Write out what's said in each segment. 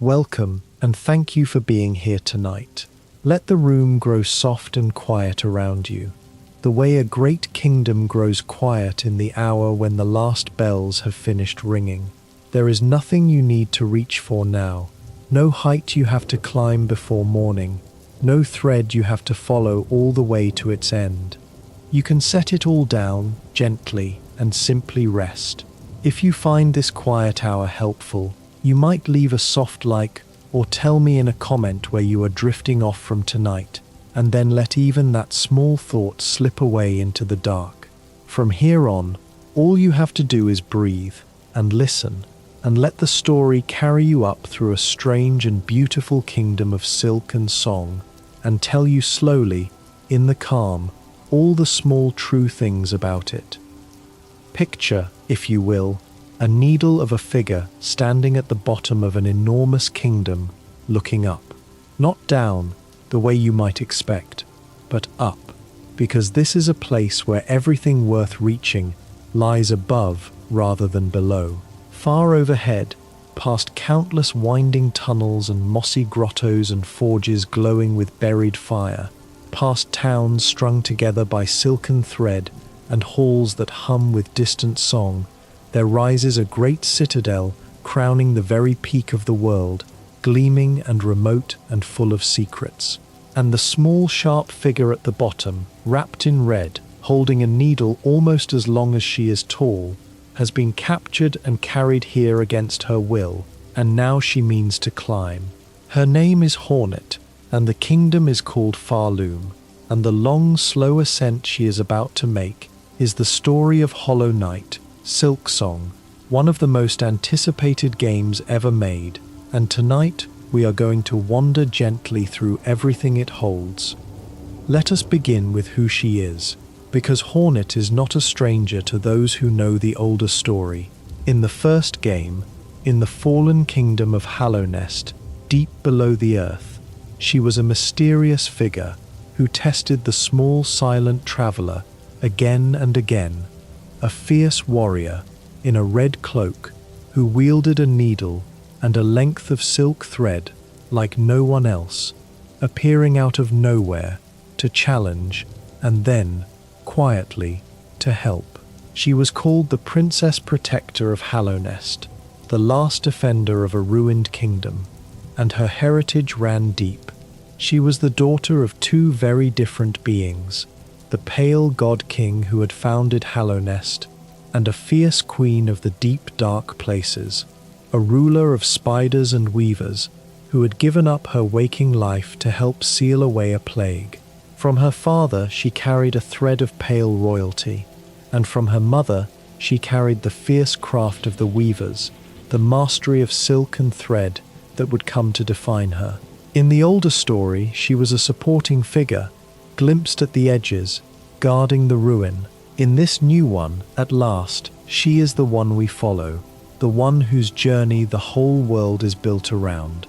Welcome, and thank you for being here tonight. Let the room grow soft and quiet around you, the way a great kingdom grows quiet in the hour when the last bells have finished ringing. There is nothing you need to reach for now, no height you have to climb before morning, no thread you have to follow all the way to its end. You can set it all down, gently, and simply rest. If you find this quiet hour helpful, you might leave a soft like or tell me in a comment where you are drifting off from tonight, and then let even that small thought slip away into the dark. From here on, all you have to do is breathe and listen, and let the story carry you up through a strange and beautiful kingdom of silk and song, and tell you slowly, in the calm, all the small true things about it. Picture, if you will, a needle of a figure standing at the bottom of an enormous kingdom, looking up. Not down, the way you might expect, but up, because this is a place where everything worth reaching lies above rather than below. Far overhead, past countless winding tunnels and mossy grottos and forges glowing with buried fire, past towns strung together by silken thread and halls that hum with distant song, there rises a great citadel crowning the very peak of the world, gleaming and remote and full of secrets. And the small sharp figure at the bottom, wrapped in red, holding a needle almost as long as she is tall, has been captured and carried here against her will, and now she means to climb. Her name is Hornet, and the kingdom is called Farloom, and the long, slow ascent she is about to make is the story of Hollow Knight, Silksong, one of the most anticipated games ever made, and tonight we are going to wander gently through everything it holds. Let us begin with who she is, because Hornet is not a stranger to those who know the older story. In the first game, in the fallen kingdom of Hallownest, deep below the earth, she was a mysterious figure who tested the small silent traveler again and again, a fierce warrior in a red cloak who wielded a needle and a length of silk thread like no one else, appearing out of nowhere to challenge and then, quietly, to help. She was called the Princess Protector of Hallownest, the last defender of a ruined kingdom, and her heritage ran deep. She was the daughter of two very different beings, the pale god king who had founded Hallownest, and a fierce queen of the deep dark places, a ruler of spiders and weavers, who had given up her waking life to help seal away a plague. From her father she carried a thread of pale royalty, and from her mother she carried the fierce craft of the weavers, the mastery of silk and thread that would come to define her. In the older story she was a supporting figure, glimpsed at the edges, guarding the ruin. In this new one, at last, she is the one we follow, the one whose journey the whole world is built around.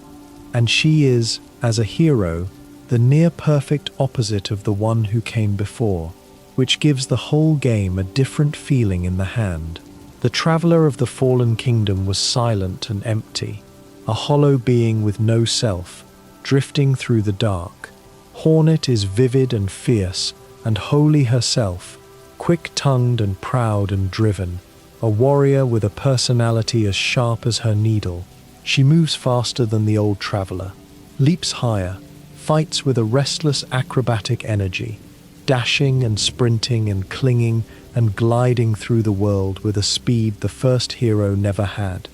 And she is, as a hero, the near-perfect opposite of the one who came before, which gives the whole game a different feeling in the hand. The traveler of the fallen kingdom was silent and empty, a hollow being with no self, drifting through the dark. Hornet is vivid and fierce, and holy herself, quick-tongued and proud and driven, a warrior with a personality as sharp as her needle. She moves faster than the old traveler, leaps higher, fights with a restless acrobatic energy, dashing and sprinting and clinging and gliding through the world with a speed the first hero never had.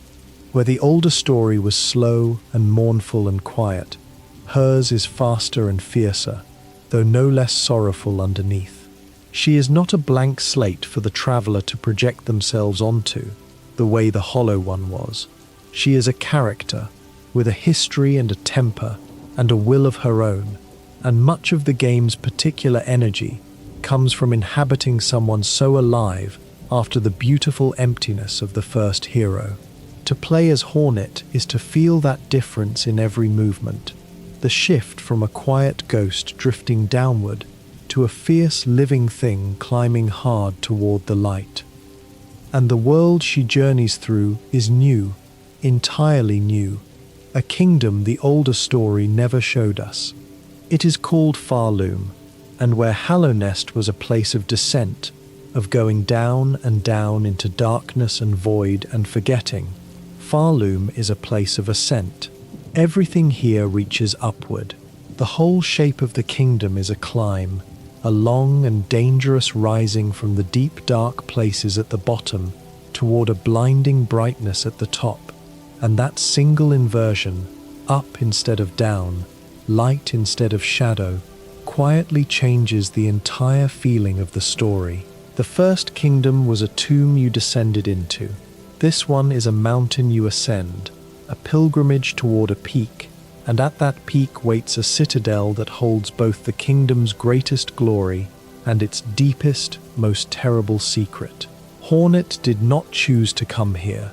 Where the older story was slow and mournful and quiet, hers is faster and fiercer, though no less sorrowful underneath. She is not a blank slate for the traveler to project themselves onto, the way the Hollow One was. She is a character, with a history and a temper, and a will of her own, and much of the game's particular energy comes from inhabiting someone so alive after the beautiful emptiness of the first hero. To play as Hornet is to feel that difference in every movement, the shift from a quiet ghost drifting downward to a fierce living thing climbing hard toward the light. And the world she journeys through is new, entirely new. a kingdom the older story never showed us. It is called Farloom, and where Hallownest was a place of descent, of going down and down into darkness and void and forgetting, Farloom is a place of ascent. Everything here reaches upward. The whole shape of the kingdom is a climb, a long and dangerous rising from the deep dark places at the bottom toward a blinding brightness at the top. And that single inversion, up instead of down, light instead of shadow, quietly changes the entire feeling of the story. The first kingdom was a tomb you descended into. This one is a mountain you ascend, a pilgrimage toward a peak, and at that peak waits a citadel that holds both the kingdom's greatest glory and its deepest, most terrible secret. Hornet did not choose to come here.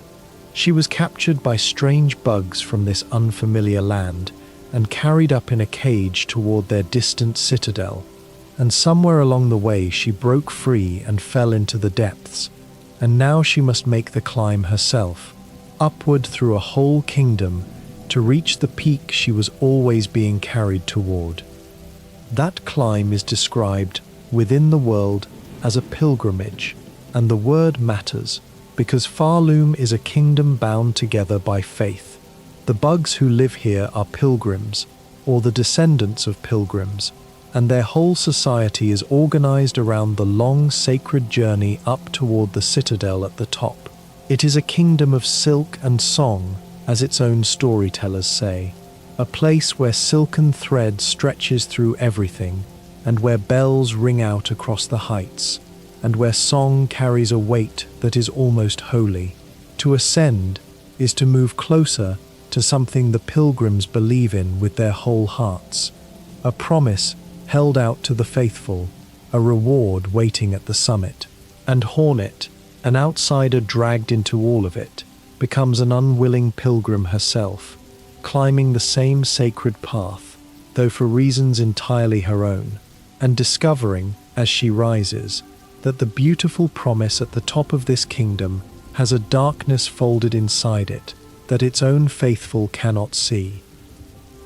She was captured by strange bugs from this unfamiliar land and carried up in a cage toward their distant citadel. And somewhere along the way she broke free and fell into the depths, and now she must make the climb herself, upward through a whole kingdom, to reach the peak she was always being carried toward. That climb is described within the world as a pilgrimage, and the word matters, because Farloom is a kingdom bound together by faith. The bugs who live here are pilgrims, or the descendants of pilgrims, and their whole society is organized around the long sacred journey up toward the citadel at the top. It is a kingdom of silk and song, as its own storytellers say, a place where silken thread stretches through everything, and where bells ring out across the heights, and where song carries a weight that is almost holy. To ascend is to move closer to something the pilgrims believe in with their whole hearts, a promise held out to the faithful, a reward waiting at the summit. And Hornet, an outsider dragged into all of it, becomes an unwilling pilgrim herself, climbing the same sacred path, though for reasons entirely her own, and discovering, as she rises, that the beautiful promise at the top of this kingdom has a darkness folded inside it that its own faithful cannot see.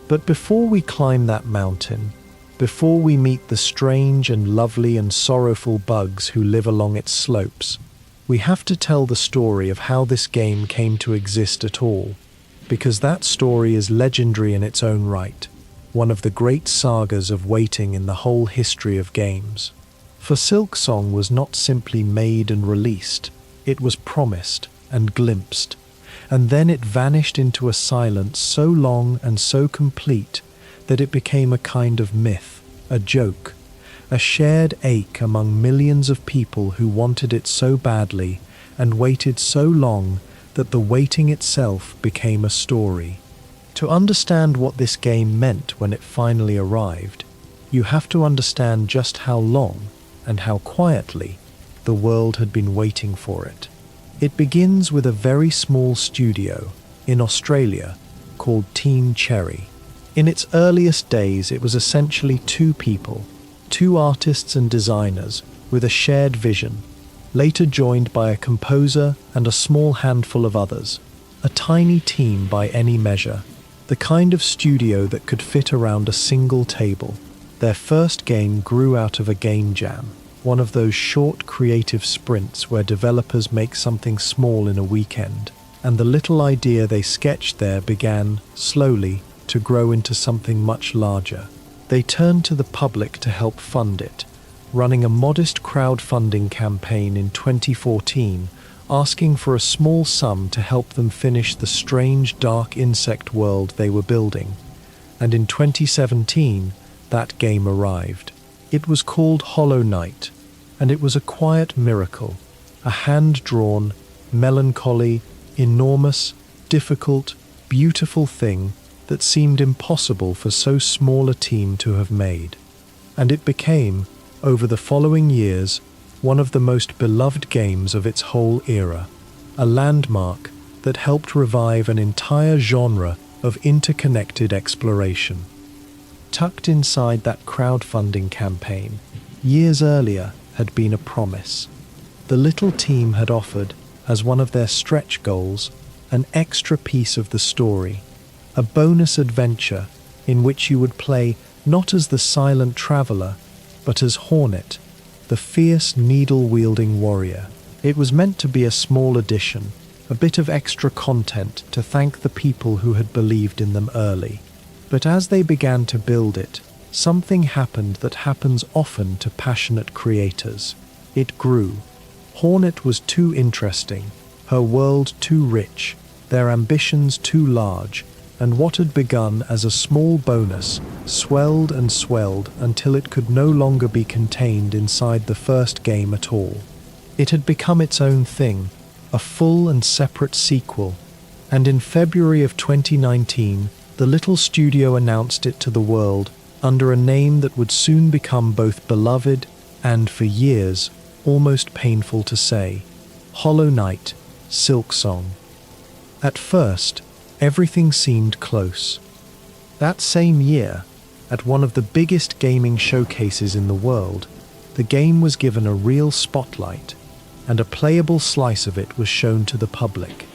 But before we climb that mountain, before we meet the strange and lovely and sorrowful bugs who live along its slopes, we have to tell the story of how this game came to exist at all, because that story is legendary in its own right, one of the great sagas of waiting in the whole history of games. For Silksong was not simply made and released, it was promised and glimpsed, and then it vanished into a silence so long and so complete that it became a kind of myth, a joke, a shared ache among millions of people who wanted it so badly and waited so long that the waiting itself became a story. To understand what this game meant when it finally arrived, you have to understand just how long and how quietly the world had been waiting for it. It begins with a very small studio in Australia called Team Cherry. In its earliest days, it was essentially two people, two artists and designers with a shared vision, later joined by a composer and a small handful of others. A tiny team by any measure, the kind of studio that could fit around a single table. Their first game grew out of a game jam, one of those short creative sprints where developers make something small in a weekend, and the little idea they sketched there began, slowly, to grow into something much larger. They turned to the public to help fund it, running a modest crowdfunding campaign in 2014, asking for a small sum to help them finish the strange dark insect world they were building. And in 2017, that game arrived. It was called Hollow Knight, and it was a quiet miracle, a hand-drawn, melancholy, enormous, difficult, beautiful thing that seemed impossible for so small a team to have made. And it became, over the following years, one of the most beloved games of its whole era, a landmark that helped revive an entire genre of interconnected exploration. Tucked inside that crowdfunding campaign, years earlier, had been a promise. The little team had offered, as one of their stretch goals, an extra piece of the story, a bonus adventure in which you would play not as the silent traveler, but as Hornet, the fierce needle-wielding warrior. It was meant to be a small addition, a bit of extra content to thank the people who had believed in them early. But as they began to build it, something happened that happens often to passionate creators. It grew. Hornet was too interesting, her world too rich, their ambitions too large, and what had begun as a small bonus swelled and swelled until it could no longer be contained inside the first game at all. It had become its own thing, a full and separate sequel, and in February of 2019, the little studio announced it to the world under a name that would soon become both beloved and, for years, almost painful to say: Hollow Knight, Silksong. At first, everything seemed close. That same year, at one of the biggest gaming showcases in the world, the game was given a real spotlight, and a playable slice of it was shown to the public,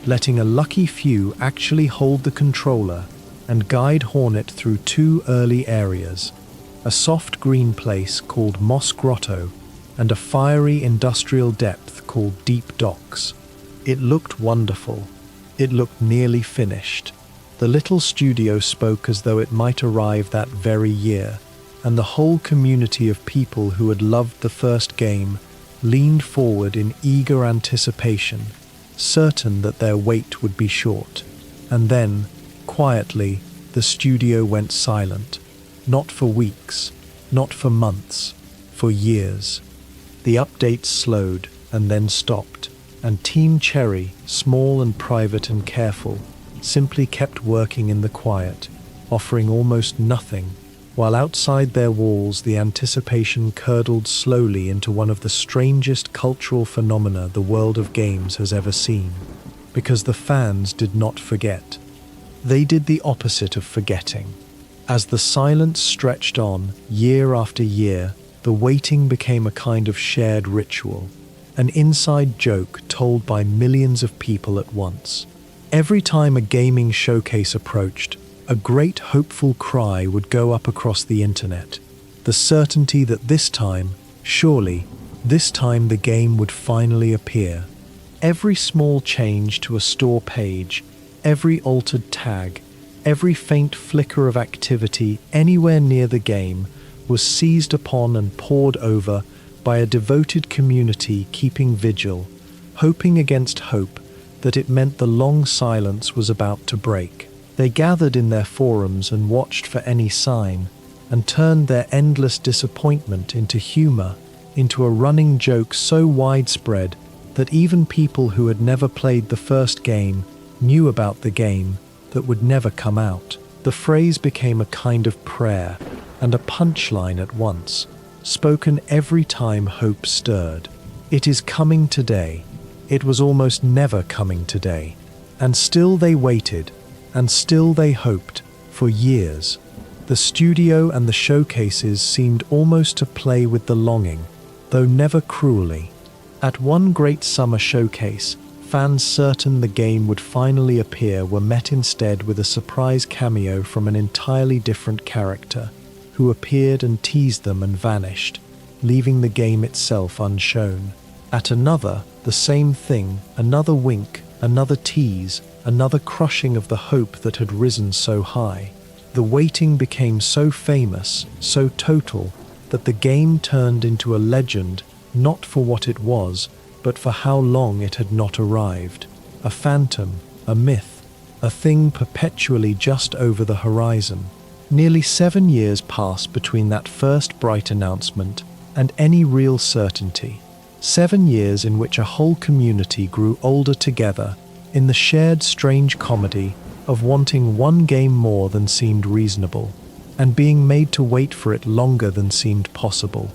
letting a lucky few actually hold the controller and guide Hornet through two early areas, a soft green place called Moss Grotto and a fiery industrial depth called Deep Docks. It looked wonderful. It looked nearly finished. The little studio spoke as though it might arrive that very year, and the whole community of people who had loved the first game leaned forward in eager anticipation, certain that their wait would be short. And then, quietly, the studio went silent. Not for weeks, not for months, for years. The updates slowed and then stopped, and Team Cherry, small and private and careful, simply kept working in the quiet, offering almost nothing, while outside their walls the anticipation curdled slowly into one of the strangest cultural phenomena the world of games has ever seen. Because the fans did not forget. They did the opposite of forgetting. As the silence stretched on, year after year, the waiting became a kind of shared ritual, an inside joke told by millions of people at once. Every time a gaming showcase approached, a great hopeful cry would go up across the internet, the certainty that this time, surely, this time the game would finally appear. Every small change to a store page, every altered tag, every faint flicker of activity anywhere near the game was seized upon and pored over by a devoted community keeping vigil, hoping against hope that it meant the long silence was about to break. They gathered in their forums and watched for any sign, and turned their endless disappointment into humor, into a running joke so widespread that even people who had never played the first game knew about the game that would never come out. The phrase became a kind of prayer and a punchline at once, spoken every time hope stirred. It is coming today. It was almost never coming today. And still they waited, and still they hoped, for years. The studio and the showcases seemed almost to play with the longing, though never cruelly. At one great summer showcase, fans certain the game would finally appear were met instead with a surprise cameo from an entirely different character, who appeared and teased them and vanished, leaving the game itself unshown. At another, the same thing, another wink, another tease, another crushing of the hope that had risen so high. The waiting became so famous, so total, that the game turned into a legend, not for what it was, but for how long it had not arrived. A phantom, a myth, a thing perpetually just over the horizon. Nearly 7 years passed between that first bright announcement and any real certainty. 7 years in which a whole community grew older together in the shared strange comedy of wanting one game more than seemed reasonable, and being made to wait for it longer than seemed possible.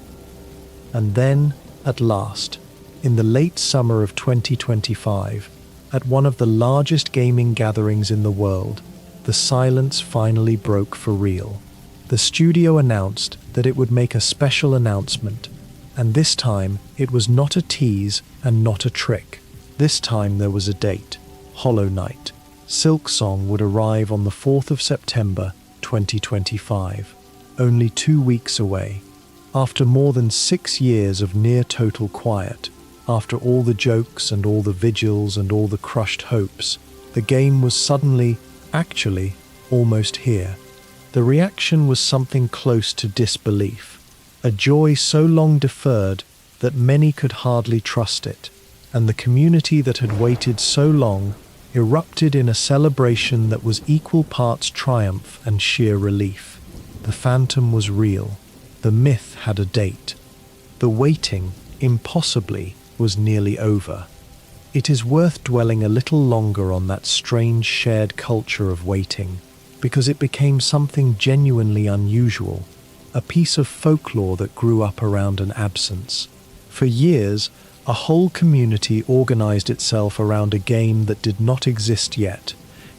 And then, at last, in the late summer of 2025, at one of the largest gaming gatherings in the world, the silence finally broke for real. The studio announced that it would make a special announcement, and this time it was not a tease and not a trick. This time there was a date: Hollow Knight. Silksong would arrive on the 4th of September 2025, only 2 weeks away. After more than 6 years of near total quiet, after all the jokes and all the vigils and all the crushed hopes, the game was suddenly, actually, almost here. The reaction was something close to disbelief, a joy so long deferred that many could hardly trust it, and the community that had waited so long erupted in a celebration that was equal parts triumph and sheer relief. The phantom was real. The myth had a date. The waiting, impossibly, was nearly over. It is worth dwelling a little longer on that strange shared culture of waiting, because it became something genuinely unusual, a piece of folklore that grew up around an absence. For years, a whole community organized itself around a game that did not exist yet,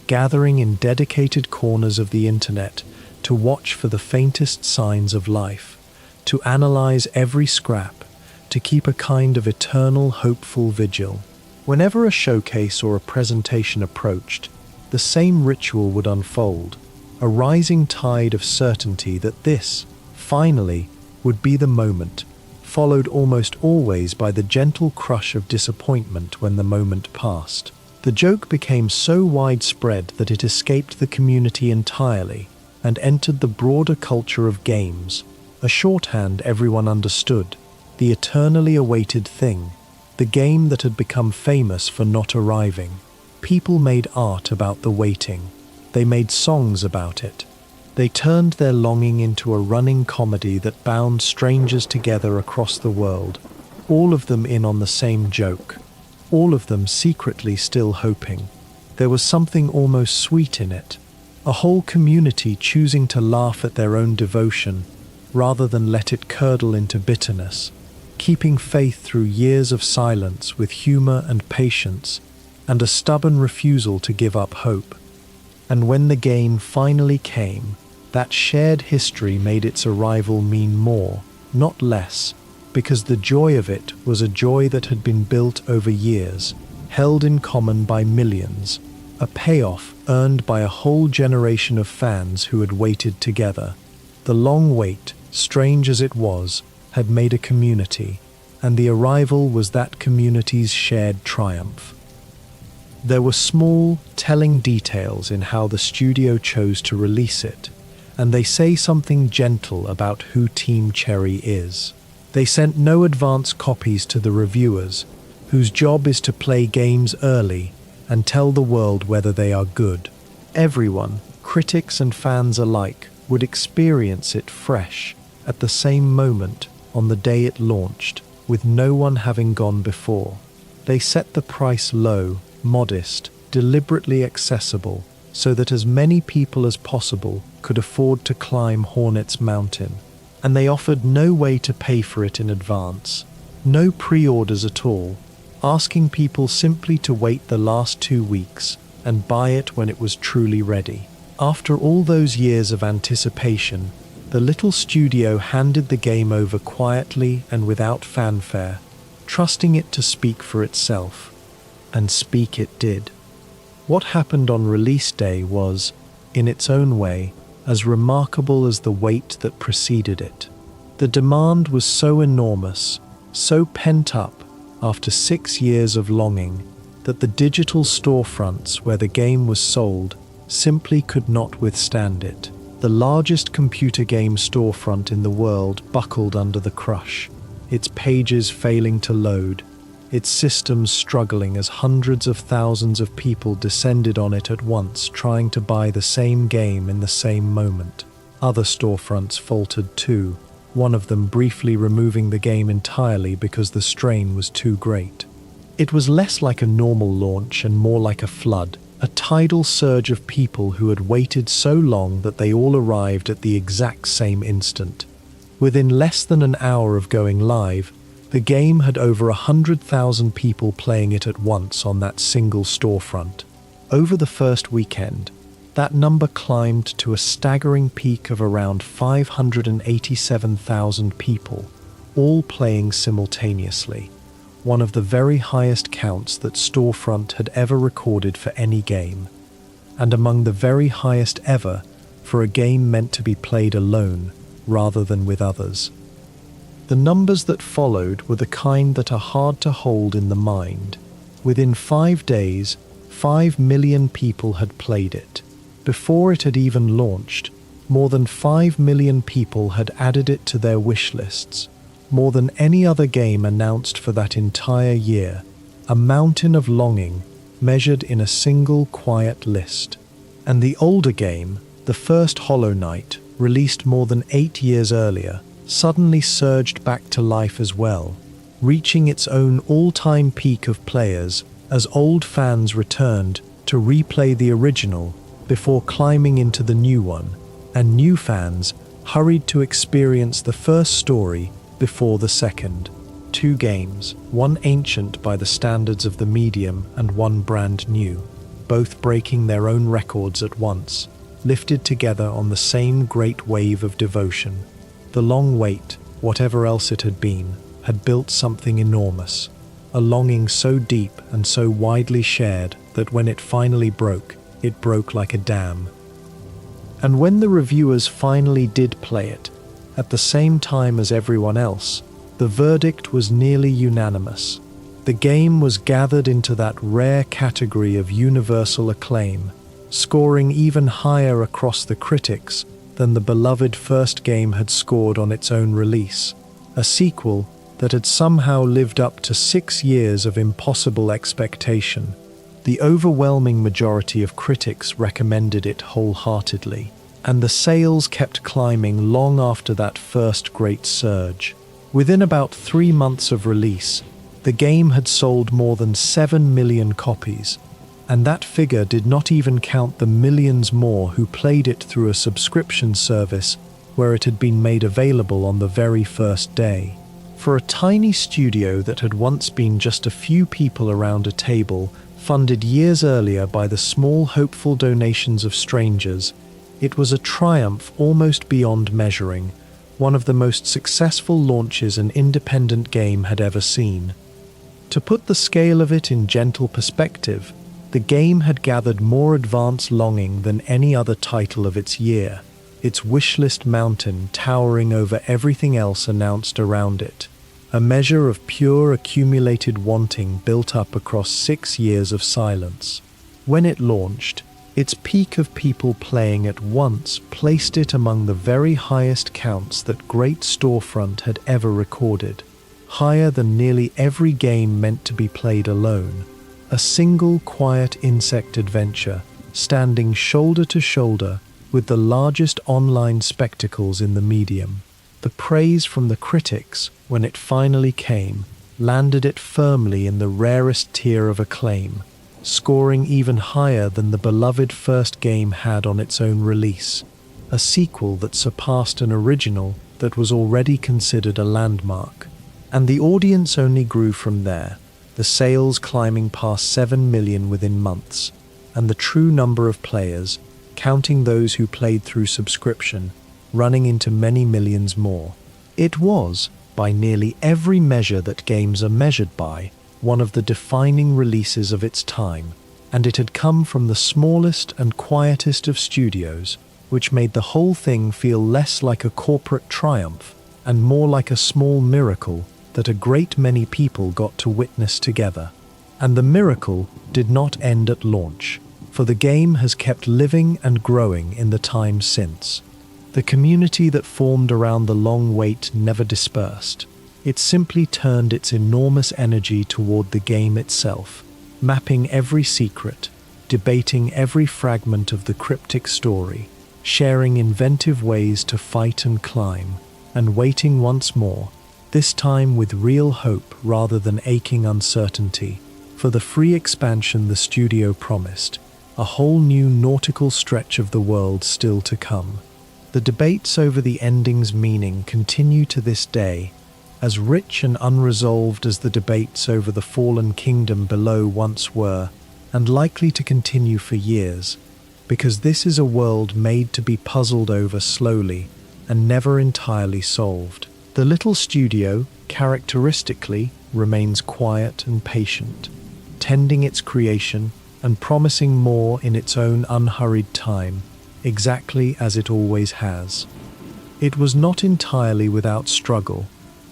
gathering in dedicated corners of the internet to watch for the faintest signs of life, to analyze every scrap, to keep a kind of eternal hopeful vigil. Whenever a showcase or a presentation approached, the same ritual would unfold, a rising tide of certainty that this, finally, would be the moment, followed almost always by the gentle crush of disappointment when the moment passed. The joke became so widespread that it escaped the community entirely and entered the broader culture of games, a shorthand everyone understood, the eternally awaited thing, the game that had become famous for not arriving. People made art about the waiting. They made songs about it. They turned their longing into a running comedy that bound strangers together across the world, all of them in on the same joke, all of them secretly still hoping. There was something almost sweet in it, a whole community choosing to laugh at their own devotion rather than let it curdle into bitterness, keeping faith through years of silence with humor and patience, and a stubborn refusal to give up hope. And when the game finally came, that shared history made its arrival mean more, not less, because the joy of it was a joy that had been built over years, held in common by millions, a payoff earned by a whole generation of fans who had waited together. The long wait, strange as it was, had made a community, and the arrival was that community's shared triumph. There were small, telling details in how the studio chose to release it, and they say something gentle about who Team Cherry is. They sent no advance copies to the reviewers, whose job is to play games early and tell the world whether they are good. Everyone, critics and fans alike, would experience it fresh, at the same moment, on the day it launched, with no one having gone before. They set the price low, modest, deliberately accessible, so that as many people as possible could afford to climb Hornet's Mountain. And they offered no way to pay for it in advance, no pre-orders at all, asking people simply to wait the last 2 weeks and buy it when it was truly ready. After all those years of anticipation, the little studio handed the game over quietly and without fanfare, trusting it to speak for itself. And speak it did. What happened on release day was, in its own way, as remarkable as the wait that preceded it. The demand was so enormous, so pent up after 6 years of longing, that the digital storefronts where the game was sold simply could not withstand it. The largest computer game storefront in the world buckled under the crush, its pages failing to load, its systems struggling as hundreds of thousands of people descended on it at once, trying to buy the same game in the same moment. Other storefronts faltered too, one of them briefly removing the game entirely because the strain was too great. It was less like a normal launch and more like a flood, a tidal surge of people who had waited so long that they all arrived at the exact same instant. Within less than an hour of going live, the game had over 100,000 people playing it at once on that single storefront. Over the first weekend, that number climbed to a staggering peak of around 587,000 people, all playing simultaneously, one of the very highest counts that Storefront had ever recorded for any game. and among the very highest ever for a game meant to be played alone rather than with others. The numbers that followed were the kind that are hard to hold in the mind. Within 5 days, 5 million people had played it. Before it had even launched, more than 5 million people had added it to their wish lists, more than any other game announced for that entire year, a mountain of longing measured in a single quiet list. And the older game, the first Hollow Knight, released more than 8 years earlier, suddenly surged back to life as well, reaching its own all-time peak of players as old fans returned to replay the original before climbing into the new one, and new fans hurried to experience the first story before the second. 2 games, one ancient by the standards of the medium and one brand new, both breaking their own records at once, lifted together on the same great wave of devotion. The long wait, whatever else it had been, had built something enormous, a longing so deep and so widely shared that when it finally broke, it broke like a dam. And when the reviewers finally did play it, at the same time as everyone else, the verdict was nearly unanimous. The game was gathered into that rare category of universal acclaim, scoring even higher across the critics than the beloved first game had scored on its own release, a sequel that had somehow lived up to 6 years of impossible expectation. The overwhelming majority of critics recommended it wholeheartedly, and the sales kept climbing long after that first great surge. Within about 3 months of release, the game had sold more than 7 million copies, and that figure did not even count the millions more who played it through a subscription service where it had been made available on the very first day. For a tiny studio that had once been just a few people around a table, funded years earlier by the small hopeful donations of strangers, it was a triumph almost beyond measuring, one of the most successful launches an independent game had ever seen. To put the scale of it in gentle perspective, the game had gathered more advance longing than any other title of its year, its wishlist mountain towering over everything else announced around it, a measure of pure accumulated wanting built up across 6 years of silence. When it launched, its peak of people playing at once placed it among the very highest counts that Great Storefront had ever recorded, higher than nearly every game meant to be played alone. A single quiet insect adventure, standing shoulder to shoulder with the largest online spectacles in the medium. The praise from the critics, when it finally came, landed it firmly in the rarest tier of acclaim, scoring even higher than the beloved first game had on its own release, a sequel that surpassed an original that was already considered a landmark. And the audience only grew from there, the sales climbing past 7 million within months, and the true number of players, counting those who played through subscription, running into many millions more. It was, by nearly every measure that games are measured by, one of the defining releases of its time, and it had come from the smallest and quietest of studios, which made the whole thing feel less like a corporate triumph and more like a small miracle that a great many people got to witness together. And the miracle did not end at launch, for the game has kept living and growing in the time since. The community that formed around the long wait never dispersed. It simply turned its enormous energy toward the game itself, mapping every secret, debating every fragment of the cryptic story, sharing inventive ways to fight and climb, and waiting once more, this time with real hope rather than aching uncertainty, for the free expansion the studio promised, a whole new nautical stretch of the world still to come. The debates over the ending's meaning continue to this day, as rich and unresolved as the debates over the fallen kingdom below once were, and likely to continue for years, because this is a world made to be puzzled over slowly and never entirely solved. The little studio, characteristically, remains quiet and patient, tending its creation, and promising more in its own unhurried time, exactly as it always has. It was not entirely without struggle,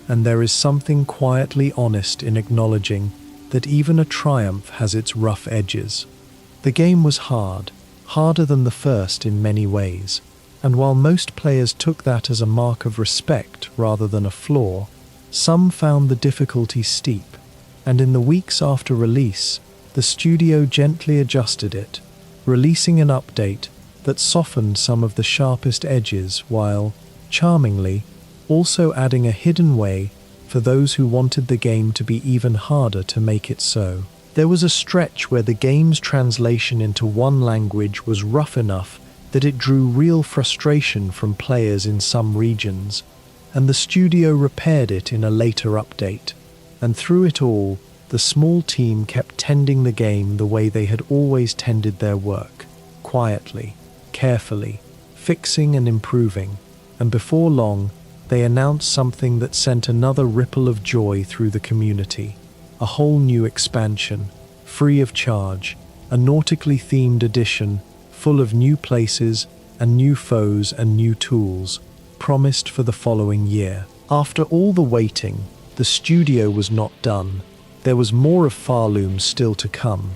and there is something quietly honest in acknowledging that even a triumph has its rough edges. The game was hard, harder than the first in many ways, and while most players took that as a mark of respect rather than a flaw, some found the difficulty steep, and in the weeks after release, the studio gently adjusted it, releasing an update that softened some of the sharpest edges while, charmingly, also adding a hidden way for those who wanted the game to be even harder to make it so. There was a stretch where the game's translation into one language was rough enough that it drew real frustration from players in some regions, and the studio repaired it in a later update. And through it all, the small team kept tending the game the way they had always tended their work, quietly, carefully, fixing and improving, and before long, they announced something that sent another ripple of joy through the community. A whole new expansion, free of charge, a nautically themed edition, full of new places and new foes and new tools, promised for the following year. After all the waiting, the studio was not done. There was more of Farloom still to come.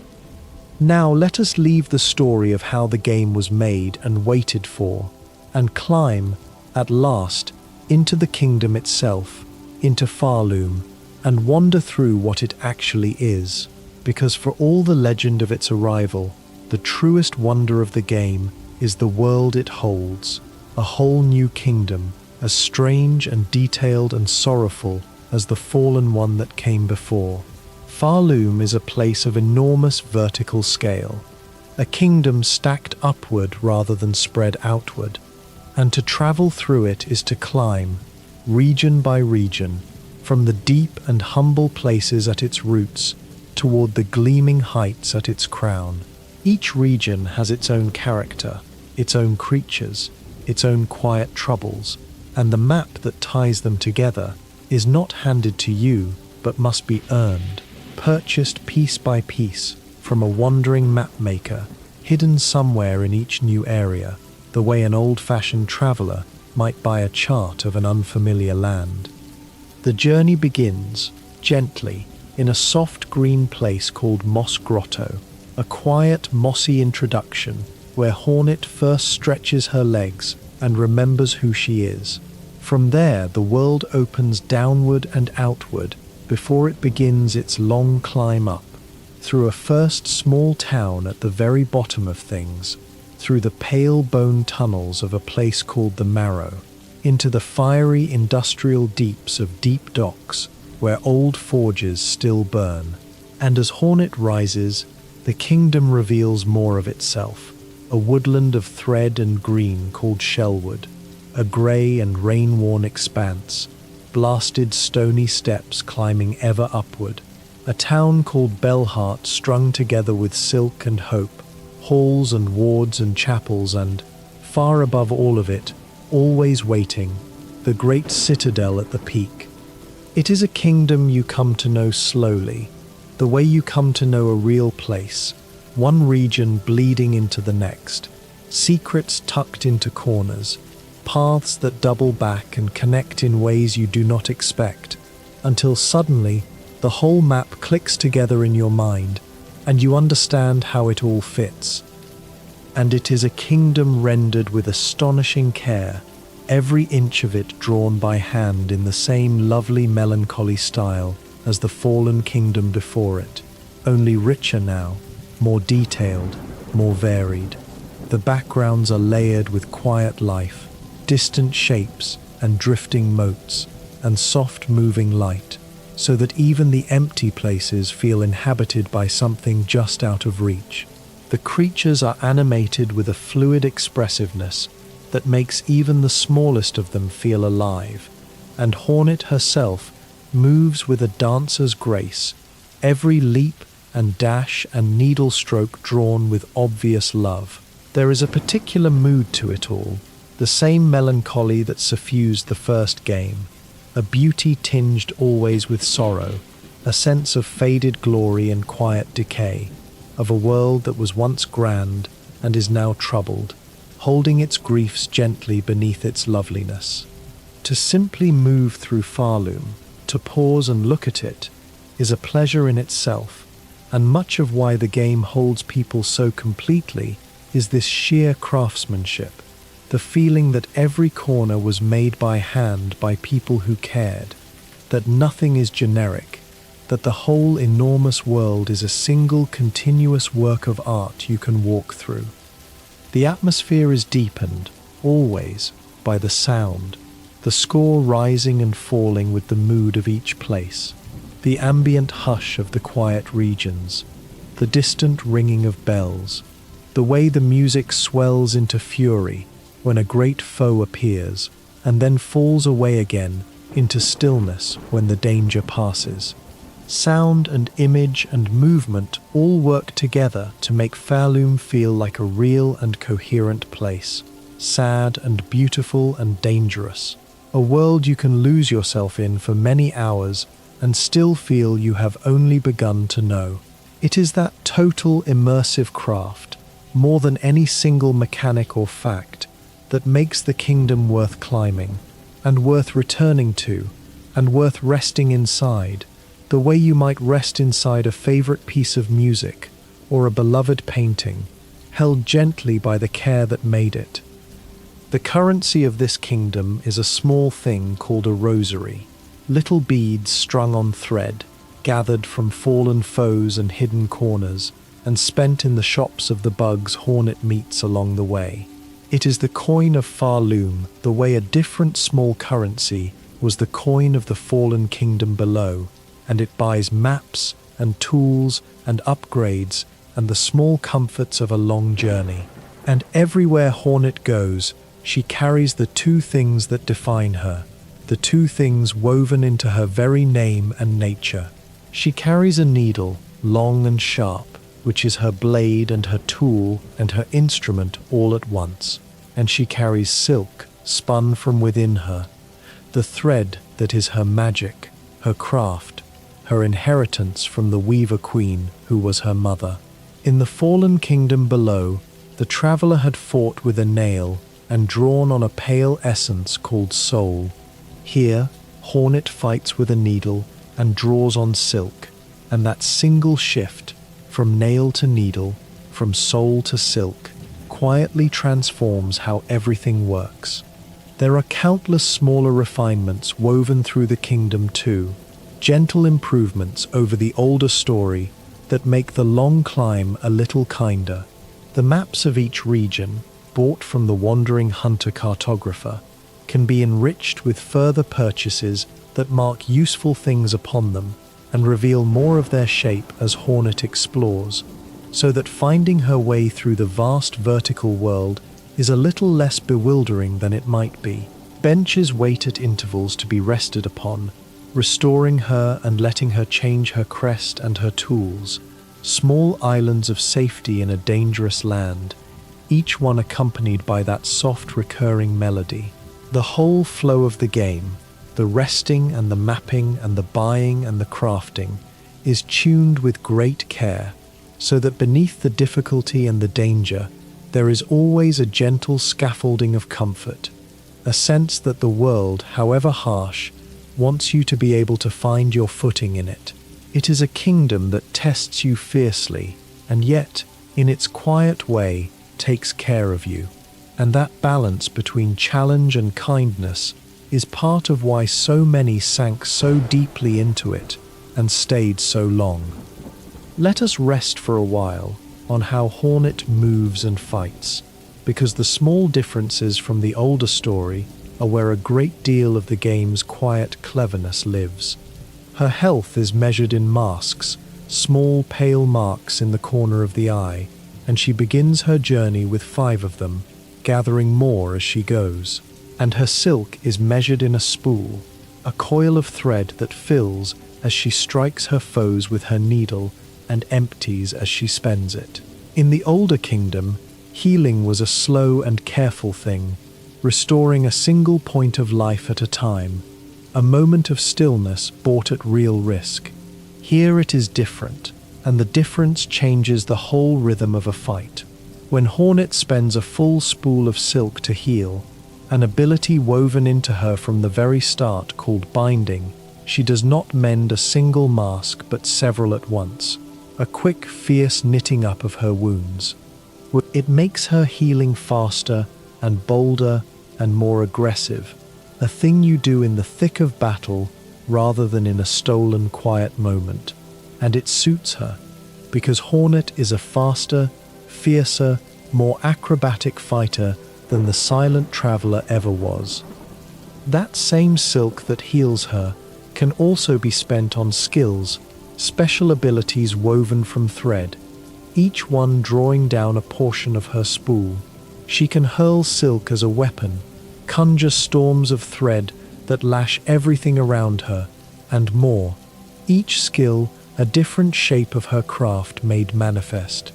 Now let us leave the story of how the game was made and waited for, and climb, at last, into the kingdom itself, into Farloom, and wander through what it actually is. Because for all the legend of its arrival, the truest wonder of the game is the world it holds, a whole new kingdom, as strange and detailed and sorrowful as the fallen one that came before. Farloom is a place of enormous vertical scale, a kingdom stacked upward rather than spread outward, and to travel through it is to climb, region by region, from the deep and humble places at its roots toward the gleaming heights at its crown. Each region has its own character, its own creatures, its own quiet troubles, and the map that ties them together is not handed to you, but must be earned, purchased piece by piece from a wandering map maker, hidden somewhere in each new area, the way an old-fashioned traveler might buy a chart of an unfamiliar land. The journey begins, gently, in a soft green place called Moss Grotto, a quiet, mossy introduction where Hornet first stretches her legs and remembers who she is. From there, the world opens downward and outward before it begins its long climb up, through a first small town at the very bottom of things, through the pale bone tunnels of a place called the Marrow, into the fiery industrial deeps of deep docks where old forges still burn. And as Hornet rises, the kingdom reveals more of itself, a woodland of thread and green called Shellwood, a grey and rain-worn expanse, blasted stony steps climbing ever upward, a town called Bellheart strung together with silk and hope, halls and wards and chapels, and, far above all of it, always waiting, the great citadel at the peak. It is a kingdom you come to know slowly, the way you come to know a real place, one region bleeding into the next, secrets tucked into corners, paths that double back and connect in ways you do not expect, until suddenly the whole map clicks together in your mind and you understand how it all fits. And it is a kingdom rendered with astonishing care, every inch of it drawn by hand in the same lovely melancholy style as the fallen kingdom before it, only richer now, more detailed, more varied. The backgrounds are layered with quiet life, distant shapes and drifting motes, and soft moving light, so that even the empty places feel inhabited by something just out of reach. The creatures are animated with a fluid expressiveness that makes even the smallest of them feel alive, and Hornet herself moves with a dancer's grace, every leap and dash and needle stroke drawn with obvious love. There is a particular mood to it all, the same melancholy that suffused the first game, a beauty tinged always with sorrow, a sense of faded glory and quiet decay. of a world that was once grand and is now troubled, holding its griefs gently beneath its loveliness. To simply move through Farloom, to pause and look at it, is a pleasure in itself, and much of why the game holds people so completely is this sheer craftsmanship, the feeling that every corner was made by hand by people who cared, that nothing is generic, that the whole enormous world is a single continuous work of art you can walk through. The atmosphere is deepened, always, by the sound, the score rising and falling with the mood of each place, the ambient hush of the quiet regions, the distant ringing of bells, the way the music swells into fury when a great foe appears, and then falls away again into stillness when the danger passes. Sound and image and movement all work together to make Farloom feel like a real and coherent place, sad and beautiful and dangerous, a world you can lose yourself in for many hours and still feel you have only begun to know. It is that total immersive craft, more than any single mechanic or fact, that makes the kingdom worth climbing, and worth returning to, and worth resting inside, the way you might rest inside a favorite piece of music or a beloved painting, held gently by the care that made it. The currency of this kingdom is a small thing called a rosary, little beads strung on thread, gathered from fallen foes and hidden corners, and spent in the shops of the bugs Hornet meets along the way. It is the coin of Farloom, the way a different small currency was the coin of the fallen kingdom below, and it buys maps and tools and upgrades and the small comforts of a long journey. And everywhere Hornet goes, she carries the two things that define her, the two things woven into her very name and nature. She carries a needle, long and sharp, which is her blade and her tool and her instrument all at once. And she carries silk, spun from within her, the thread that is her magic, her craft, her inheritance from the Weaver Queen who was her mother. In the fallen kingdom below, the traveller had fought with a nail and drawn on a pale essence called soul. Here, Hornet fights with a needle and draws on silk, and that single shift, from nail to needle, from soul to silk, quietly transforms how everything works. There are countless smaller refinements woven through the kingdom too, gentle improvements over the older story that make the long climb a little kinder. The maps of each region, bought from the wandering hunter cartographer, can be enriched with further purchases that mark useful things upon them and reveal more of their shape as Hornet explores, so that finding her way through the vast vertical world is a little less bewildering than it might be. Benches wait at intervals to be rested upon, restoring her and letting her change her crest and her tools, small islands of safety in a dangerous land, each one accompanied by that soft recurring melody. The whole flow of the game, the resting and the mapping and the buying and the crafting, is tuned with great care, so that beneath the difficulty and the danger, there is always a gentle scaffolding of comfort, a sense that the world, however harsh, wants you to be able to find your footing in it. It is a kingdom that tests you fiercely, and yet, in its quiet way, takes care of you. And that balance between challenge and kindness is part of why so many sank so deeply into it and stayed so long. Let us rest for a while on how Hornet moves and fights, because the small differences from the older story are where a great deal of the game's quiet cleverness lives. Her health is measured in masks, small pale marks in the corner of the eye, and she begins her journey with 5 of them, gathering more as she goes. And her silk is measured in a spool, a coil of thread that fills as she strikes her foes with her needle and empties as she spends it. In the older kingdom, healing was a slow and careful thing, restoring a single point of life at a time, a moment of stillness bought at real risk. Here it is different. and the difference changes the whole rhythm of a fight. When Hornet spends a full spool of silk to heal, an ability woven into her from the very start called binding, she does not mend a single mask but several at once, a quick, fierce knitting up of her wounds. It makes her healing faster and bolder and more aggressive, a thing you do in the thick of battle rather than in a stolen, quiet moment. And it suits her, because Hornet is a faster, fiercer, more acrobatic fighter than the silent traveler ever was. That same silk that heals her can also be spent on skills, special abilities woven from thread, each one drawing down a portion of her spool. She can hurl silk as a weapon, conjure storms of thread that lash everything around her, and more, each skill a different shape of her craft made manifest.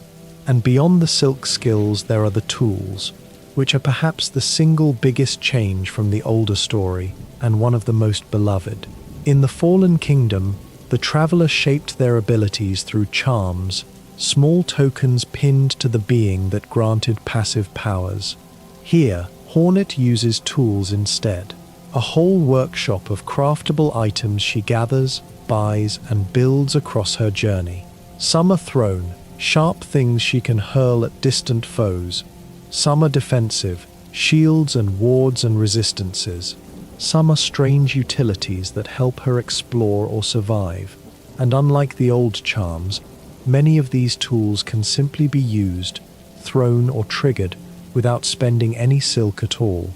And beyond the silk skills there are the tools, which are perhaps the single biggest change from the older story, and one of the most beloved. In the Fallen Kingdom, the traveler shaped their abilities through charms, small tokens pinned to the being that granted passive powers. Here, Hornet uses tools instead, a whole workshop of craftable items she gathers, buys, and builds across her journey. Some are thrown, sharp things she can hurl at distant foes. Some are defensive, shields and wards and resistances. Some are strange utilities that help her explore or survive. And unlike the old charms, many of these tools can simply be used, thrown or triggered without spending any silk at all,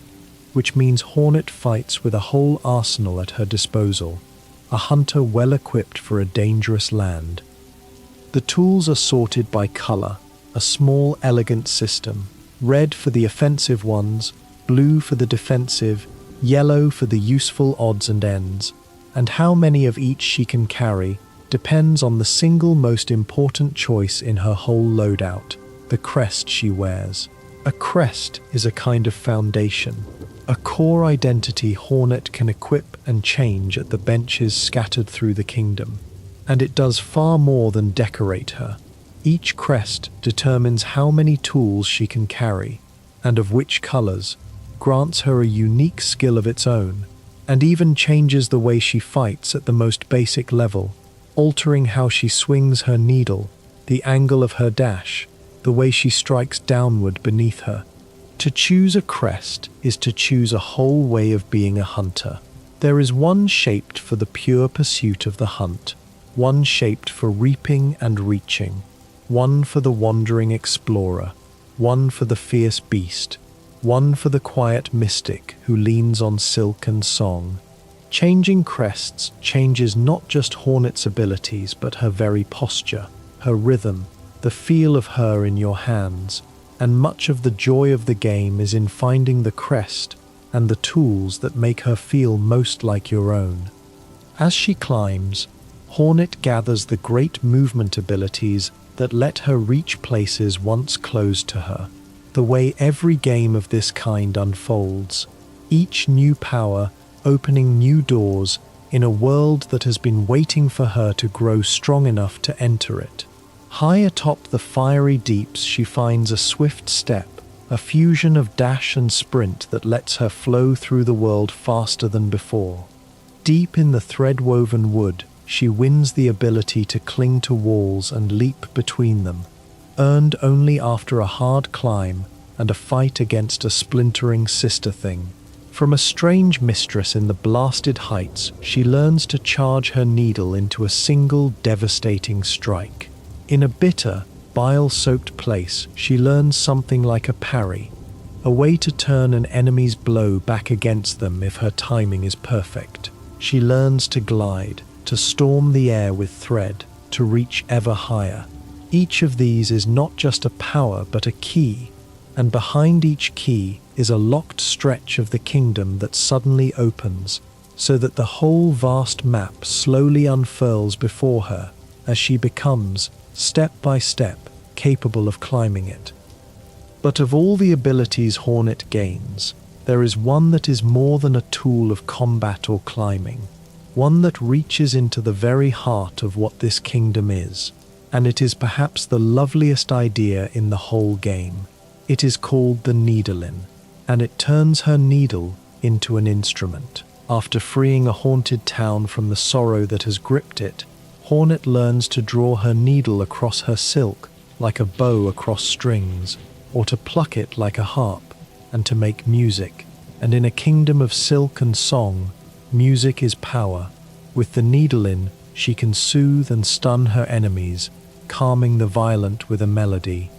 which means Hornet fights with a whole arsenal at her disposal, a hunter well equipped for a dangerous land. The tools are sorted by color, a small, elegant system. Red for the offensive ones, blue for the defensive, yellow for the useful odds and ends. And how many of each she can carry depends on the single most important choice in her whole loadout, the crest she wears. A crest is a kind of foundation, a core identity Hornet can equip and change at the benches scattered through the kingdom. And it does far more than decorate her. Each crest determines how many tools she can carry, and of which colors, grants her a unique skill of its own, and even changes the way she fights at the most basic level, altering how she swings her needle, the angle of her dash, the way she strikes downward beneath her. To choose a crest is to choose a whole way of being a hunter. There is one shaped for the pure pursuit of the hunt, one shaped for reaping and reaching, one for the wandering explorer, one for the fierce beast, one for the quiet mystic who leans on silk and song. Changing crests changes not just Hornet's abilities but her very posture, her rhythm, the feel of her in your hands, and much of the joy of the game is in finding the crest and the tools that make her feel most like your own. As she climbs, Hornet gathers the great movement abilities that let her reach places once closed to her. The way every game of this kind unfolds, each new power opening new doors in a world that has been waiting for her to grow strong enough to enter it. High atop the fiery deeps she finds a swift step, a fusion of dash and sprint that lets her flow through the world faster than before. Deep in the thread-woven wood, she wins the ability to cling to walls and leap between them, earned only after a hard climb and a fight against a splintering sister thing. From a strange mistress in the blasted heights, she learns to charge her needle into a single devastating strike. In a bitter, bile-soaked place, she learns something like a parry, a way to turn an enemy's blow back against them if her timing is perfect. She learns to glide, to storm the air with thread, to reach ever higher. Each of these is not just a power but a key, and behind each key is a locked stretch of the kingdom that suddenly opens, so that the whole vast map slowly unfurls before her as she becomes, step by step, capable of climbing it. But of all the abilities Hornet gains, there is one that is more than a tool of combat or climbing, one that reaches into the very heart of what this kingdom is. and it is perhaps the loveliest idea in the whole game. It is called the needlin, and it turns her needle into an instrument. After freeing a haunted town from the sorrow that has gripped it, Hornet learns to draw her needle across her silk like a bow across strings, or to pluck it like a harp, and to make music. And in a kingdom of silk and song, music is power. With the needle-in, she can soothe and stun her enemies, calming the violent with a melody.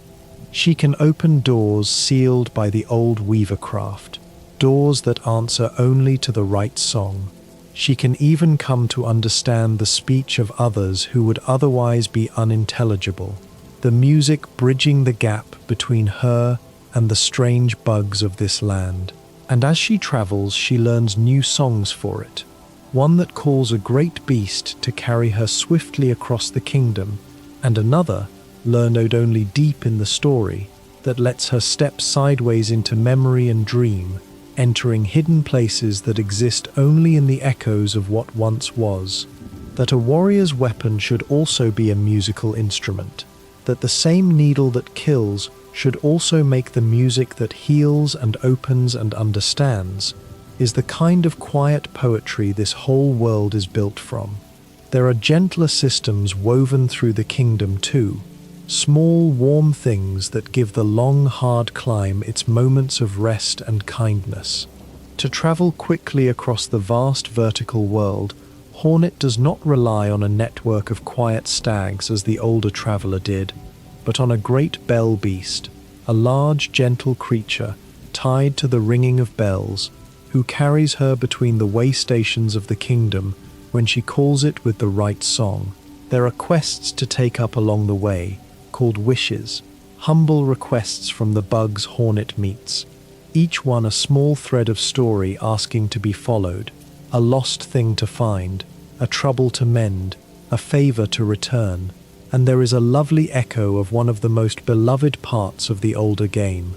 She can open doors sealed by the old weavercraft, doors that answer only to the right song. She can even come to understand the speech of others who would otherwise be unintelligible, the music bridging the gap between her and the strange bugs of this land. And as she travels, she learns new songs for it, one that calls a great beast to carry her swiftly across the kingdom, and another, learned only deep in the story, that lets her step sideways into memory and dream, entering hidden places that exist only in the echoes of what once was. That a warrior's weapon should also be a musical instrument, that the same needle that kills should also make the music that heals and opens and understands, is the kind of quiet poetry this whole world is built from. There are gentler systems woven through the kingdom too, small, warm things that give the long, hard climb its moments of rest and kindness. To travel quickly across the vast vertical world, Hornet does not rely on a network of quiet stags as the older traveler did, but on a great bell beast, a large, gentle creature tied to the ringing of bells, who carries her between the way stations of the kingdom when she calls it with the right song. There are quests to take up along the way, called wishes, humble requests from the bugs Hornet meets, each one a small thread of story asking to be followed, a lost thing to find, a trouble to mend, a favor to return. And there is a lovely echo of one of the most beloved parts of the older game.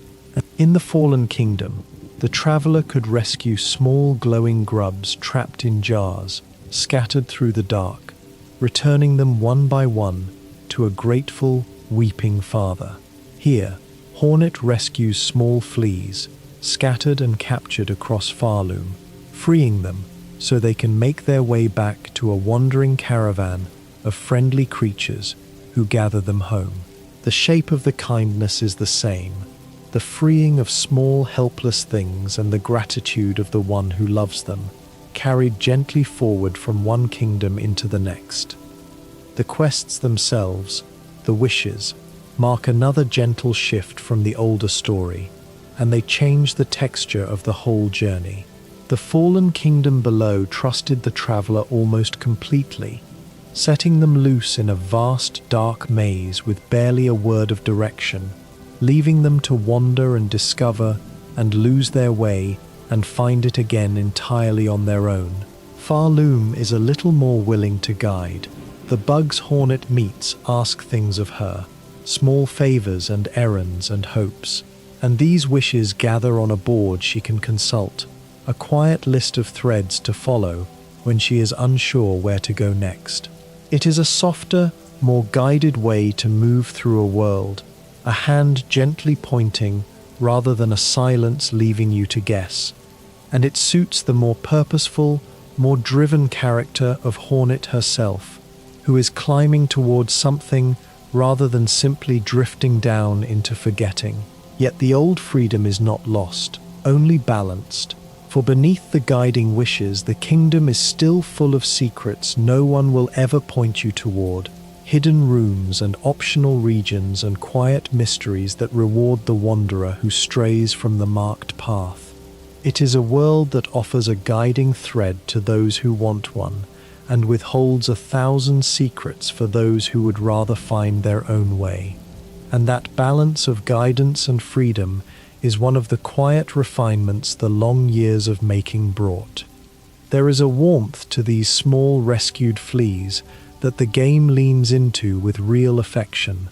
In the Fallen Kingdom, the traveler could rescue small glowing grubs trapped in jars, scattered through the dark, returning them one by one to a grateful, weeping father. Here, Hornet rescues small fleas, scattered and captured across Farloom, freeing them so they can make their way back to a wandering caravan of friendly creatures who gather them home. The shape of the kindness is the same, the freeing of small helpless things and the gratitude of the one who loves them, carried gently forward from one kingdom into the next. The quests themselves, the wishes, mark another gentle shift from the older story, and they change the texture of the whole journey. The Fallen Kingdom below trusted the traveler almost completely, setting them loose in a vast, dark maze with barely a word of direction, leaving them to wander and discover and lose their way and find it again entirely on their own. Farloom is a little more willing to guide. The bugs Hornet meets ask things of her, small favors and errands and hopes, and these wishes gather on a board she can consult, a quiet list of threads to follow when she is unsure where to go next. It is a softer, more guided way to move through a world, a hand gently pointing rather than a silence leaving you to guess, and it suits the more purposeful, more driven character of Hornet herself, who is climbing towards something rather than simply drifting down into forgetting. Yet the old freedom is not lost, only balanced. For beneath the guiding wishes, the kingdom is still full of secrets no one will ever point you toward, hidden rooms and optional regions and quiet mysteries that reward the wanderer who strays from the marked path. It is a world that offers a guiding thread to those who want one, and withholds 1,000 secrets for those who would rather find their own way. And that balance of guidance and freedom is one of the quiet refinements the long years of making brought. There is a warmth to these small rescued fleas that the game leans into with real affection.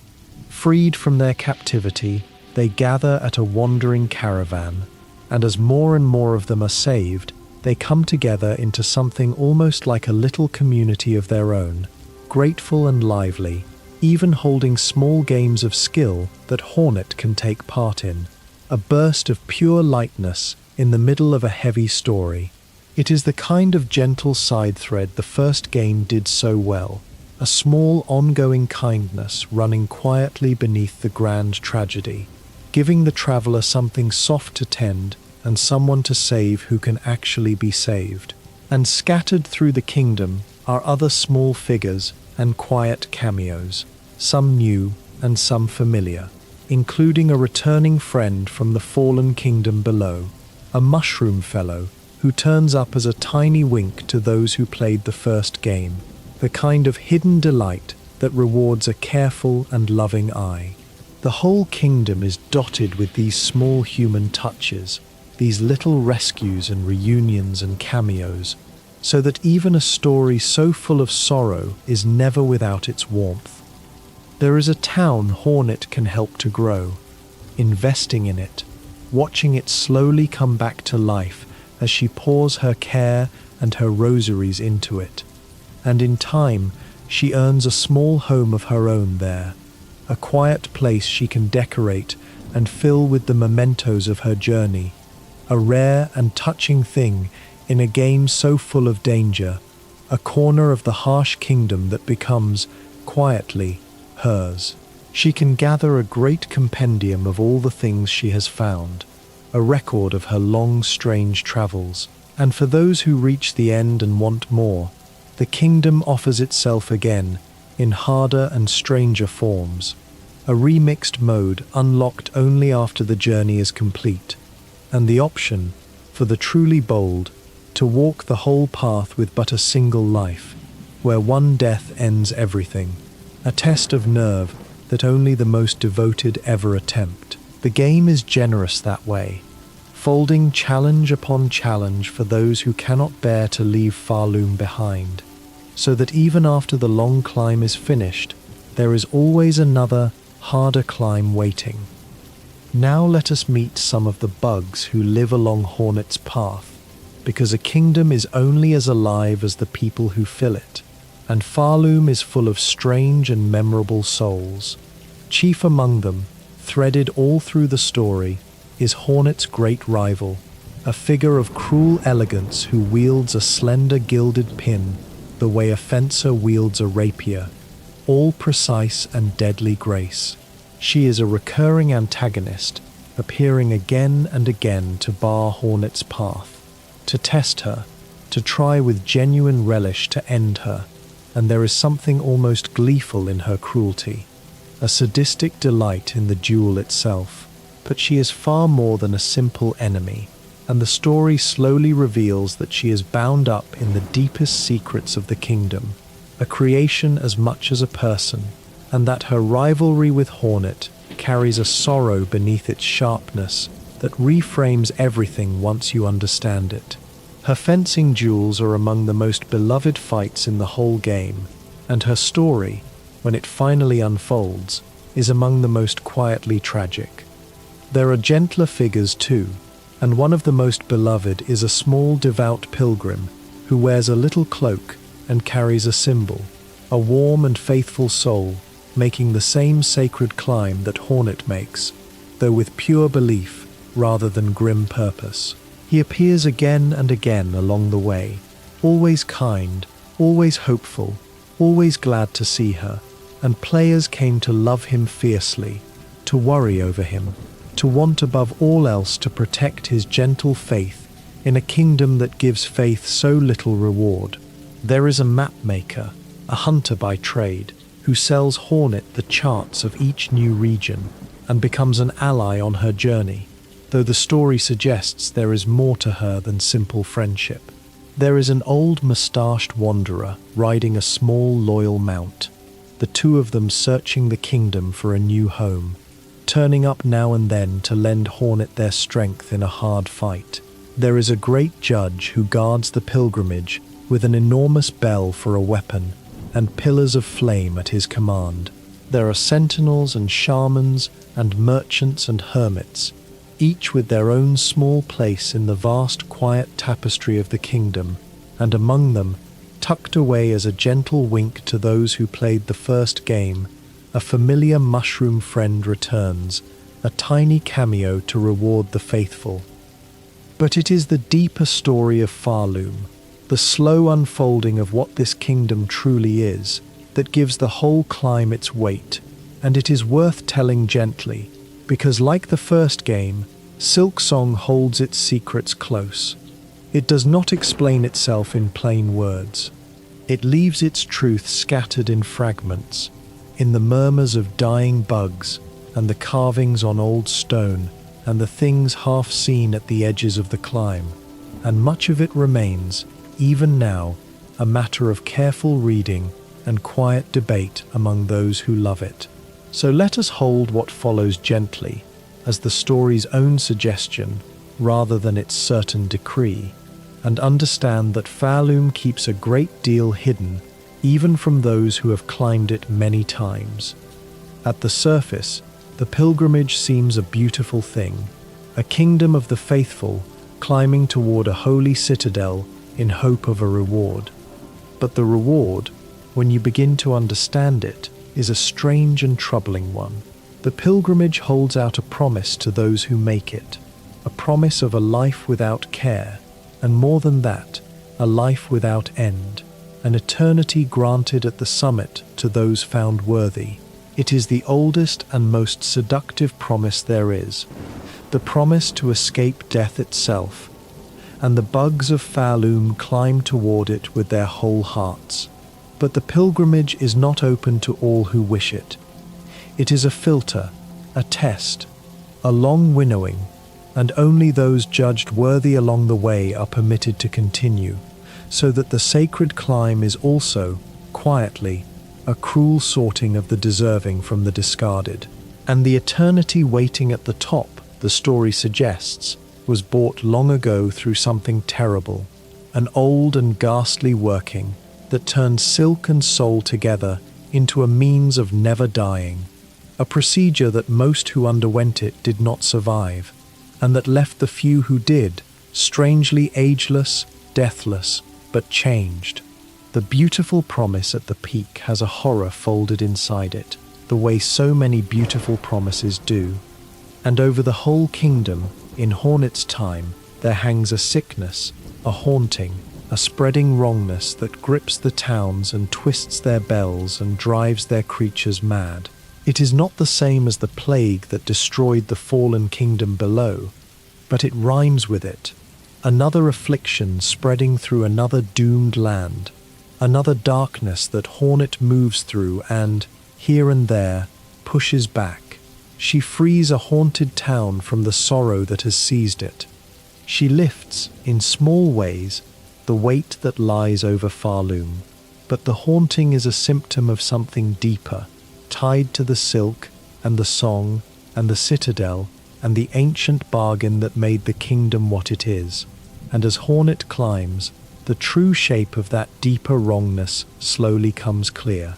Freed from their captivity, they gather at a wandering caravan, and as more and more of them are saved, they come together into something almost like a little community of their own, grateful and lively, even holding small games of skill that Hornet can take part in. A burst of pure lightness in the middle of a heavy story. It is the kind of gentle side thread the first game did so well, a small ongoing kindness running quietly beneath the grand tragedy, giving the traveler something soft to tend and someone to save who can actually be saved. And scattered through the kingdom are other small figures and quiet cameos, some new and some familiar, including a returning friend from the fallen kingdom below, a mushroom fellow who turns up as a tiny wink to those who played the first game, the kind of hidden delight that rewards a careful and loving eye. The whole kingdom is dotted with these small human touches, these little rescues and reunions and cameos, so that even a story so full of sorrow is never without its warmth. There is a town Hornet can help to grow, investing in it, watching it slowly come back to life as she pours her care and her rosaries into it. And in time, she earns a small home of her own there, a quiet place she can decorate and fill with the mementos of her journey, a rare and touching thing in a game so full of danger, a corner of the harsh kingdom that becomes, quietly, hers. She can gather a great compendium of all the things she has found, a record of her long, strange travels. And for those who reach the end and want more, the kingdom offers itself again, in harder and stranger forms, a remixed mode unlocked only after the journey is complete, and the option, for the truly bold, to walk the whole path with but a single life, where one death ends everything, a test of nerve that only the most devoted ever attempt. The game is generous that way, folding challenge upon challenge for those who cannot bear to leave Farloom behind, so that even after the long climb is finished, there is always another, harder climb waiting. Now let us meet some of the bugs who live along Hornet's path, because a kingdom is only as alive as the people who fill it, and Farloom is full of strange and memorable souls. Chief among them, threaded all through the story, is Hornet's great rival, a figure of cruel elegance who wields a slender gilded pin the way a fencer wields a rapier, all precise and deadly grace. She is a recurring antagonist, appearing again and again to bar Hornet's path, to test her, to try with genuine relish to end her, and there is something almost gleeful in her cruelty, a sadistic delight in the duel itself. But she is far more than a simple enemy, and the story slowly reveals that she is bound up in the deepest secrets of the kingdom, a creation as much as a person, and that her rivalry with Hornet carries a sorrow beneath its sharpness that reframes everything once you understand it. Her fencing duels are among the most beloved fights in the whole game, and her story, when it finally unfolds, is among the most quietly tragic. There are gentler figures too, and one of the most beloved is a small devout pilgrim who wears a little cloak and carries a symbol, a warm and faithful soul, making the same sacred climb that Hornet makes, though with pure belief rather than grim purpose. He appears again and again along the way, always kind, always hopeful, always glad to see her, and players came to love him fiercely, to worry over him, to want above all else to protect his gentle faith in a kingdom that gives faith so little reward. There is a map maker, a hunter by trade, who sells Hornet the charts of each new region and becomes an ally on her journey, though the story suggests there is more to her than simple friendship. There is an old moustached wanderer riding a small loyal mount, the two of them searching the kingdom for a new home, turning up now and then to lend Hornet their strength in a hard fight. There is a great judge who guards the pilgrimage with an enormous bell for a weapon and pillars of flame at his command. There are sentinels and shamans and merchants and hermits, each with their own small place in the vast quiet tapestry of the kingdom, and among them, tucked away as a gentle wink to those who played the first game, a familiar mushroom friend returns, a tiny cameo to reward the faithful. But it is the deeper story of Farloom, the slow unfolding of what this kingdom truly is, that gives the whole climb its weight, and it is worth telling gently, because like the first game, Silksong holds its secrets close. It does not explain itself in plain words. It leaves its truth scattered in fragments, in the murmurs of dying bugs, and the carvings on old stone, and the things half seen at the edges of the climb, and much of it remains, even now, a matter of careful reading and quiet debate among those who love it. So let us hold what follows gently, as the story's own suggestion, rather than its certain decree, and understand that Farloom keeps a great deal hidden, even from those who have climbed it many times. At the surface, the pilgrimage seems a beautiful thing, a kingdom of the faithful climbing toward a holy citadel in hope of a reward. But the reward, when you begin to understand it, is a strange and troubling one. The pilgrimage holds out a promise to those who make it, a promise of a life without care, and more than that, a life without end, an eternity granted at the summit to those found worthy. It is the oldest and most seductive promise there is, the promise to escape death itself, and the bugs of Farloom climb toward it with their whole hearts. But the pilgrimage is not open to all who wish it. It is a filter, a test, a long winnowing, and only those judged worthy along the way are permitted to continue, so that the sacred climb is also, quietly, a cruel sorting of the deserving from the discarded. And the eternity waiting at the top, the story suggests, was bought long ago through something terrible, an old and ghastly working that turned silk and soul together into a means of never dying, a procedure that most who underwent it did not survive, and that left the few who did, strangely ageless, deathless, but changed. The beautiful promise at the peak has a horror folded inside it, the way so many beautiful promises do. And over the whole kingdom, in Hornet's time, there hangs a sickness, a haunting, a spreading wrongness that grips the towns and twists their bells and drives their creatures mad. It is not the same as the plague that destroyed the fallen kingdom below, but it rhymes with it, another affliction spreading through another doomed land, another darkness that Hornet moves through and, here and there, pushes back. She frees a haunted town from the sorrow that has seized it. She lifts, in small ways, the weight that lies over Farloom, but the haunting is a symptom of something deeper, tied to the silk and the song and the citadel and the ancient bargain that made the kingdom what it is. And as Hornet climbs, the true shape of that deeper wrongness slowly comes clear.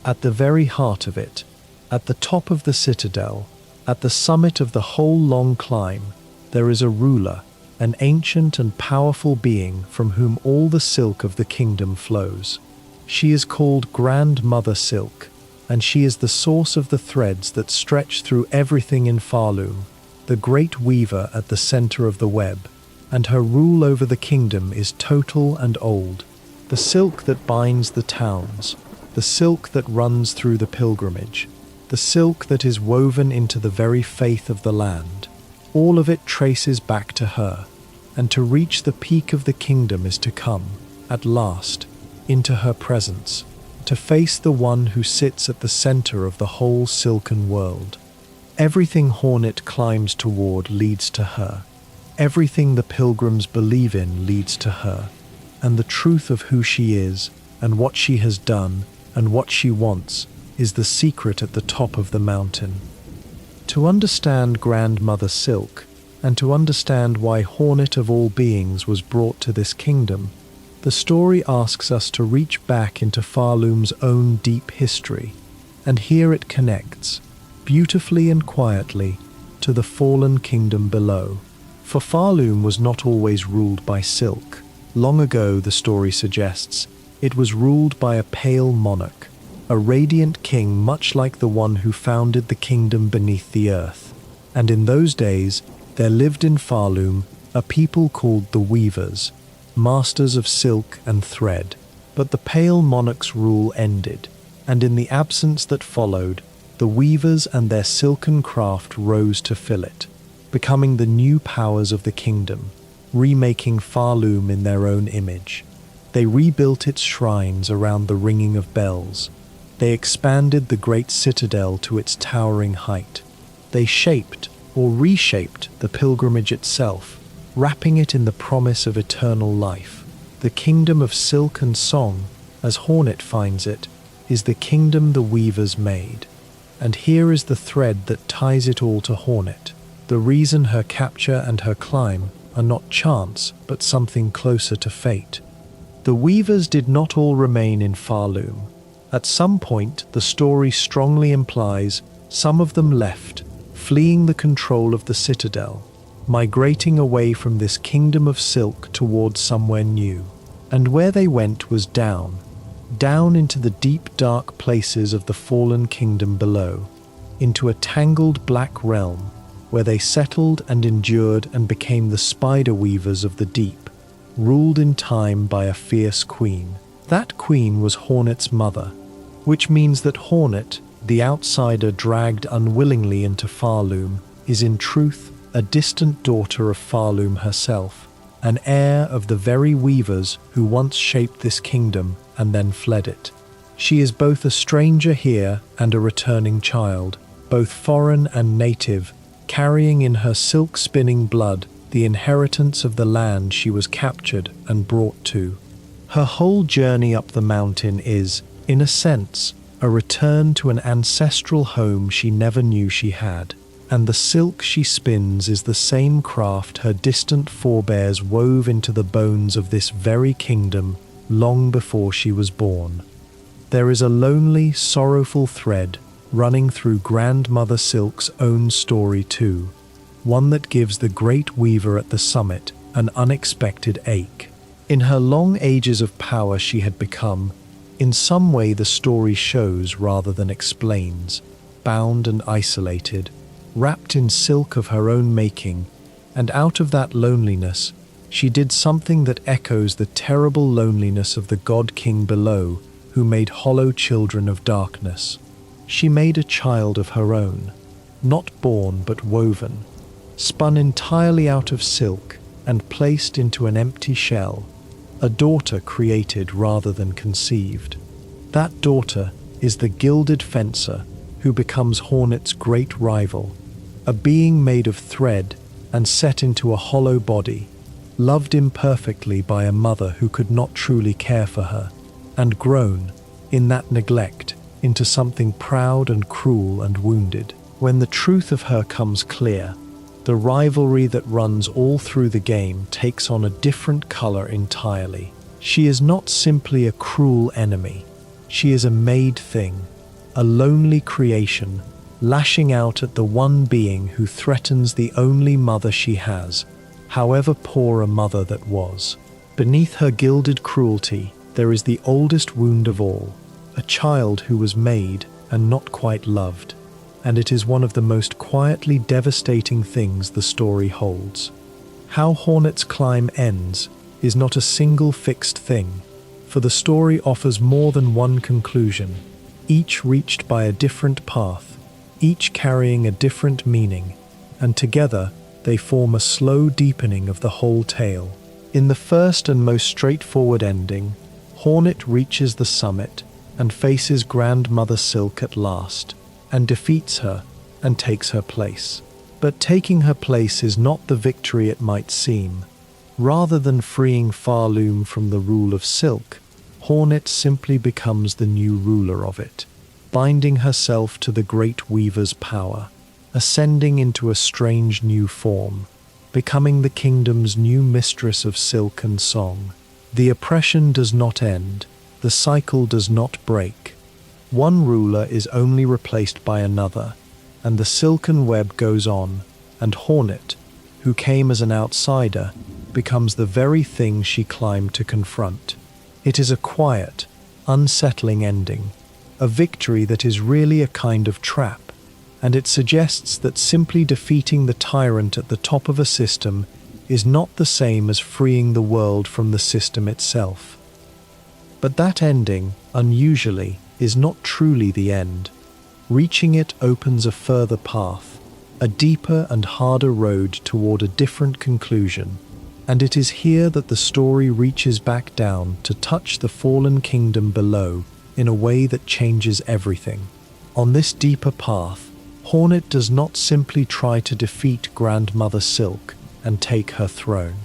At the very heart of it, at the top of the citadel, at the summit of the whole long climb, there is a ruler, an ancient and powerful being from whom all the silk of the kingdom flows. She is called Grandmother Silk, and she is the source of the threads that stretch through everything in Farloom, the great weaver at the center of the web, and her rule over the kingdom is total and old, the silk that binds the towns, the silk that runs through the pilgrimage, the silk that is woven into the very faith of the land. All of it traces back to her, and to reach the peak of the kingdom is to come, at last, into her presence, to face the one who sits at the center of the whole silken world. Everything Hornet climbs toward leads to her. Everything the pilgrims believe in leads to her, and the truth of who she is, and what she has done, and what she wants, is the secret at the top of the mountain. To understand Grandmother Silk, and to understand why Hornet of all beings was brought to this kingdom, the story asks us to reach back into Farloom's own deep history, and here it connects, beautifully and quietly, to the fallen kingdom below. For Farloom was not always ruled by silk. Long ago, the story suggests, it was ruled by a pale monarch, a radiant king much like the one who founded the kingdom beneath the earth. And in those days there lived in Farloom a people called the Weavers, masters of silk and thread. But the pale monarch's rule ended, and in the absence that followed, the Weavers and their silken craft rose to fill it, becoming the new powers of the kingdom, remaking Farloom in their own image. They rebuilt its shrines around the ringing of bells. They expanded the great citadel to its towering height. They shaped or reshaped the pilgrimage itself, wrapping it in the promise of eternal life. The kingdom of silk and song, as Hornet finds it, is the kingdom the Weavers made. And here is the thread that ties it all to Hornet. The reason her capture and her climb are not chance, but something closer to fate. The Weavers did not all remain in Farloom. At some point, the story strongly implies, some of them left, fleeing the control of the citadel, migrating away from this kingdom of silk towards somewhere new. And where they went was down into the deep dark places of the fallen kingdom below, into a tangled black realm, where they settled and endured and became the spider weavers of the deep, ruled in time by a fierce queen. That queen was Hornet's mother, which means that Hornet, the outsider dragged unwillingly into Farloom, is in truth a distant daughter of Farloom herself, an heir of the very weavers who once shaped this kingdom and then fled it. She is both a stranger here and a returning child, both foreign and native, carrying in her silk-spinning blood the inheritance of the land she was captured and brought to. Her whole journey up the mountain is, in a sense, a return to an ancestral home she never knew she had, and the silk she spins is the same craft her distant forebears wove into the bones of this very kingdom long before she was born. There is a lonely, sorrowful thread running through Grandmother Silk's own story too, one that gives the great weaver at the summit an unexpected ache. In her long ages of power she had become, in some way the story shows rather than explains, bound and isolated, wrapped in silk of her own making, and out of that loneliness, she did something that echoes the terrible loneliness of the God King below, who made hollow children of darkness. She made a child of her own, not born but woven, spun entirely out of silk and placed into an empty shell, a daughter created rather than conceived. That daughter is the gilded fencer who becomes Hornet's great rival, a being made of thread and set into a hollow body, loved imperfectly by a mother who could not truly care for her, and grown, in that neglect, into something proud and cruel and wounded. When the truth of her comes clear, the rivalry that runs all through the game takes on a different color entirely. She is not simply a cruel enemy. She is a made thing, a lonely creation, lashing out at the one being who threatens the only mother she has, however poor a mother that was. Beneath her gilded cruelty, there is the oldest wound of all, a child who was made and not quite loved, and it is one of the most quietly devastating things the story holds. How Hornet's climb ends is not a single fixed thing, for the story offers more than one conclusion, each reached by a different path, each carrying a different meaning, and together they form a slow deepening of the whole tale. In the first and most straightforward ending, Hornet reaches the summit and faces Grandmother Silk at last, and defeats her and takes her place. But taking her place is not the victory it might seem. Rather than freeing Farloom from the rule of silk, Hornet simply becomes the new ruler of it, binding herself to the great weaver's power, ascending into a strange new form, becoming the kingdom's new mistress of silk and song. The oppression does not end, the cycle does not break. One ruler is only replaced by another, and the silken web goes on, and Hornet, who came as an outsider, becomes the very thing she climbed to confront. It is a quiet, unsettling ending, a victory that is really a kind of trap, and it suggests that simply defeating the tyrant at the top of a system is not the same as freeing the world from the system itself. But that ending, unusually, is not truly the end. Reaching it opens a further path, a deeper and harder road toward a different conclusion, and it is here that the story reaches back down to touch the fallen kingdom below in a way that changes everything. On this deeper path, Hornet does not simply try to defeat Grandmother Silk and take her throne.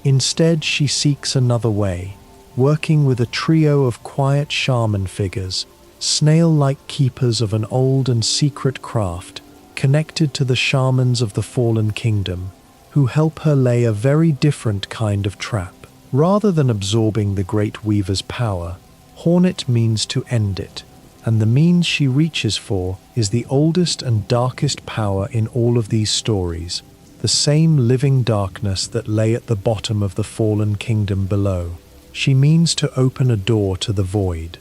Instead, she seeks another way, working with a trio of quiet shaman figures, snail-like keepers of an old and secret craft, connected to the shamans of the fallen kingdom, who help her lay a very different kind of trap. Rather than absorbing the Great Weaver's power, Hornet means to end it, and the means she reaches for is the oldest and darkest power in all of these stories, the same living darkness that lay at the bottom of the fallen kingdom below. She means to open a door to the void.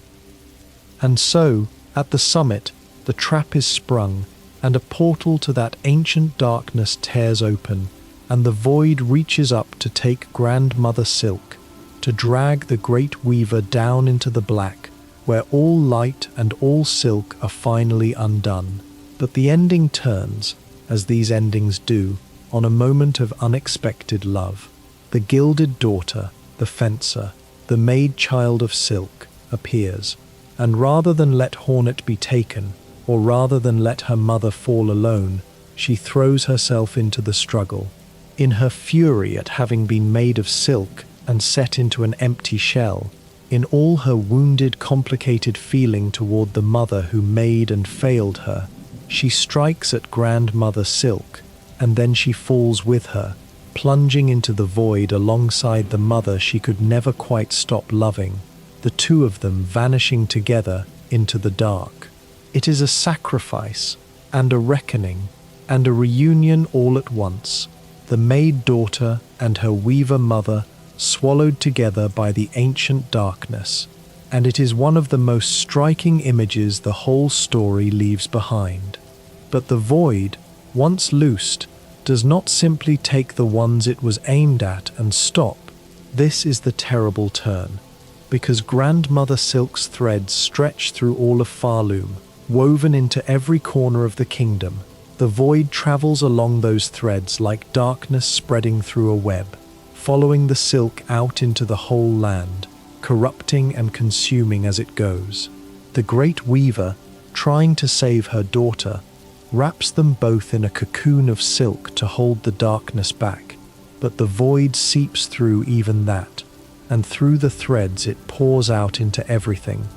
And so, at the summit, the trap is sprung, and a portal to that ancient darkness tears open, and the void reaches up to take Grandmother Silk, to drag the Great Weaver down into the black, where all light and all silk are finally undone. But the ending turns, as these endings do, on a moment of unexpected love. The gilded daughter, the fencer, the maid child of Silk, appears, and rather than let Hornet be taken, or rather than let her mother fall alone, she throws herself into the struggle. In her fury at having been made of silk and set into an empty shell, in all her wounded, complicated feeling toward the mother who made and failed her, she strikes at Grandmother Silk, and then she falls with her, plunging into the void alongside the mother she could never quite stop loving, the two of them vanishing together into the dark. It is a sacrifice, and a reckoning, and a reunion all at once, the maid daughter and her weaver mother swallowed together by the ancient darkness, and it is one of the most striking images the whole story leaves behind. But the void, once loosed, does not simply take the ones it was aimed at and stop. This is the terrible turn, because Grandmother Silk's threads stretch through all of Farloom, woven into every corner of the kingdom. The void travels along those threads like darkness spreading through a web, following the silk out into the whole land, corrupting and consuming as it goes. The Great Weaver, trying to save her daughter, wraps them both in a cocoon of silk to hold the darkness back, but the void seeps through even that, and through the threads it pours out into everything,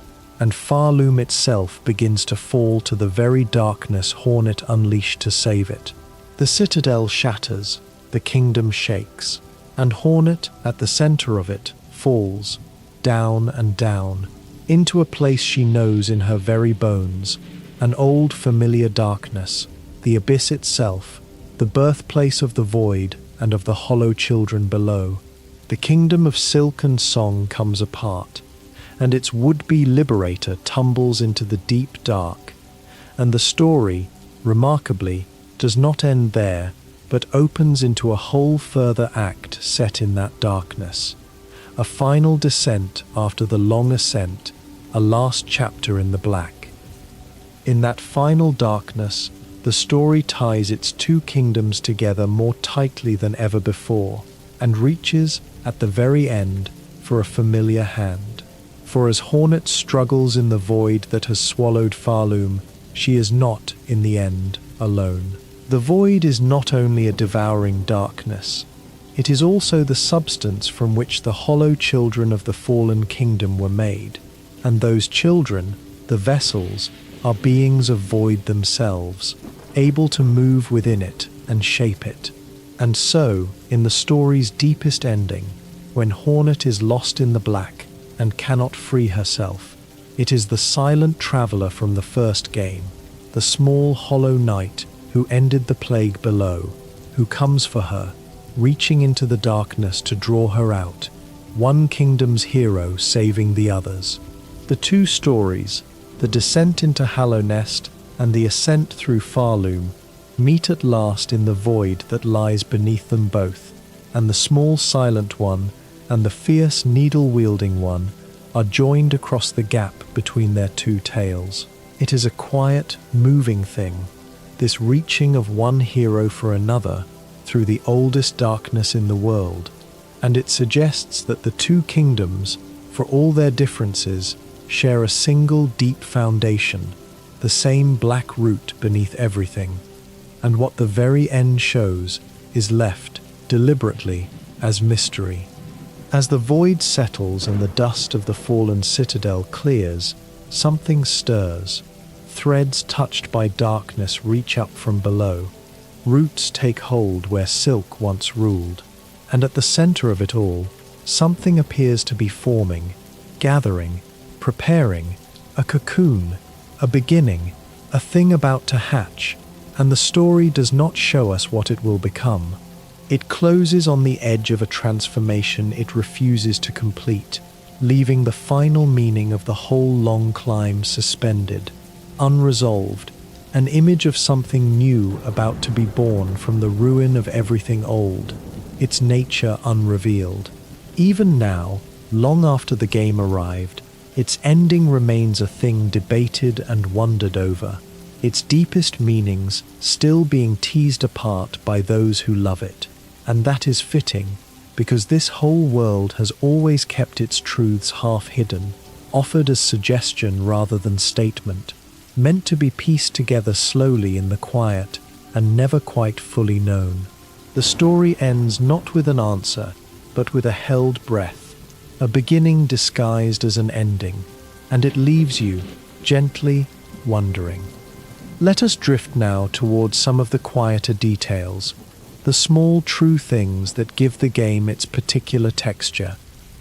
and Farloom itself begins to fall to the very darkness Hornet unleashed to save it. The citadel shatters, the kingdom shakes, and Hornet, at the center of it, falls, down and down, into a place she knows in her very bones, an old familiar darkness, the abyss itself, the birthplace of the void and of the hollow children below. The kingdom of silk and song comes apart, and its would-be liberator tumbles into the deep dark. And the story, remarkably, does not end there, but opens into a whole further act set in that darkness. A final descent after the long ascent, a last chapter in the black. In that final darkness, the story ties its two kingdoms together more tightly than ever before, and reaches, at the very end, for a familiar hand. For as Hornet struggles in the void that has swallowed Farloom, she is not, in the end, alone. The void is not only a devouring darkness, it is also the substance from which the hollow children of the fallen kingdom were made, and those children, the vessels, are beings of void themselves, able to move within it and shape it. And so, in the story's deepest ending, when Hornet is lost in the black and cannot free herself, it is the silent traveler from the first game, the small hollow knight who ended the plague below, who comes for her, reaching into the darkness to draw her out, one kingdom's hero saving the others. The two stories, The descent into Hallownest and the ascent through Farloom meet at last in the void that lies beneath them both, and the small silent one and the fierce needle-wielding one are joined across the gap between their two tails. It is a quiet, moving thing, this reaching of one hero for another through the oldest darkness in the world, and it suggests that the two kingdoms, for all their differences, share a single deep foundation, the same black root beneath everything, and what the very end shows is left, deliberately, as mystery. As the void settles and the dust of the fallen citadel clears, something stirs. Threads touched by darkness reach up from below. Roots take hold where silk once ruled. And at the center of it all, something appears to be forming, gathering, preparing, a cocoon, a beginning, a thing about to hatch, and the story does not show us what it will become. It closes on the edge of a transformation it refuses to complete, leaving the final meaning of the whole long climb suspended, unresolved, an image of something new about to be born from the ruin of everything old, its nature unrevealed. Even now, long after the game arrived, its ending remains a thing debated and wondered over, its deepest meanings still being teased apart by those who love it. And that is fitting, because this whole world has always kept its truths half hidden, offered as suggestion rather than statement, meant to be pieced together slowly in the quiet and never quite fully known. The story ends not with an answer, but with a held breath, a beginning disguised as an ending, and it leaves you, gently, wondering. Let us drift now towards some of the quieter details, the small true things that give the game its particular texture,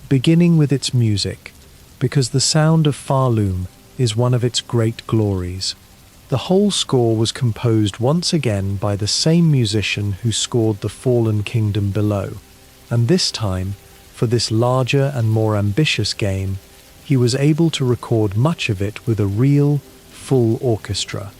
beginning with its music, because the sound of Farloom is one of its great glories. The whole score was composed once again by the same musician who scored the Fallen Kingdom below, and this time, for this larger and more ambitious game, he was able to record much of it with a real, full orchestra,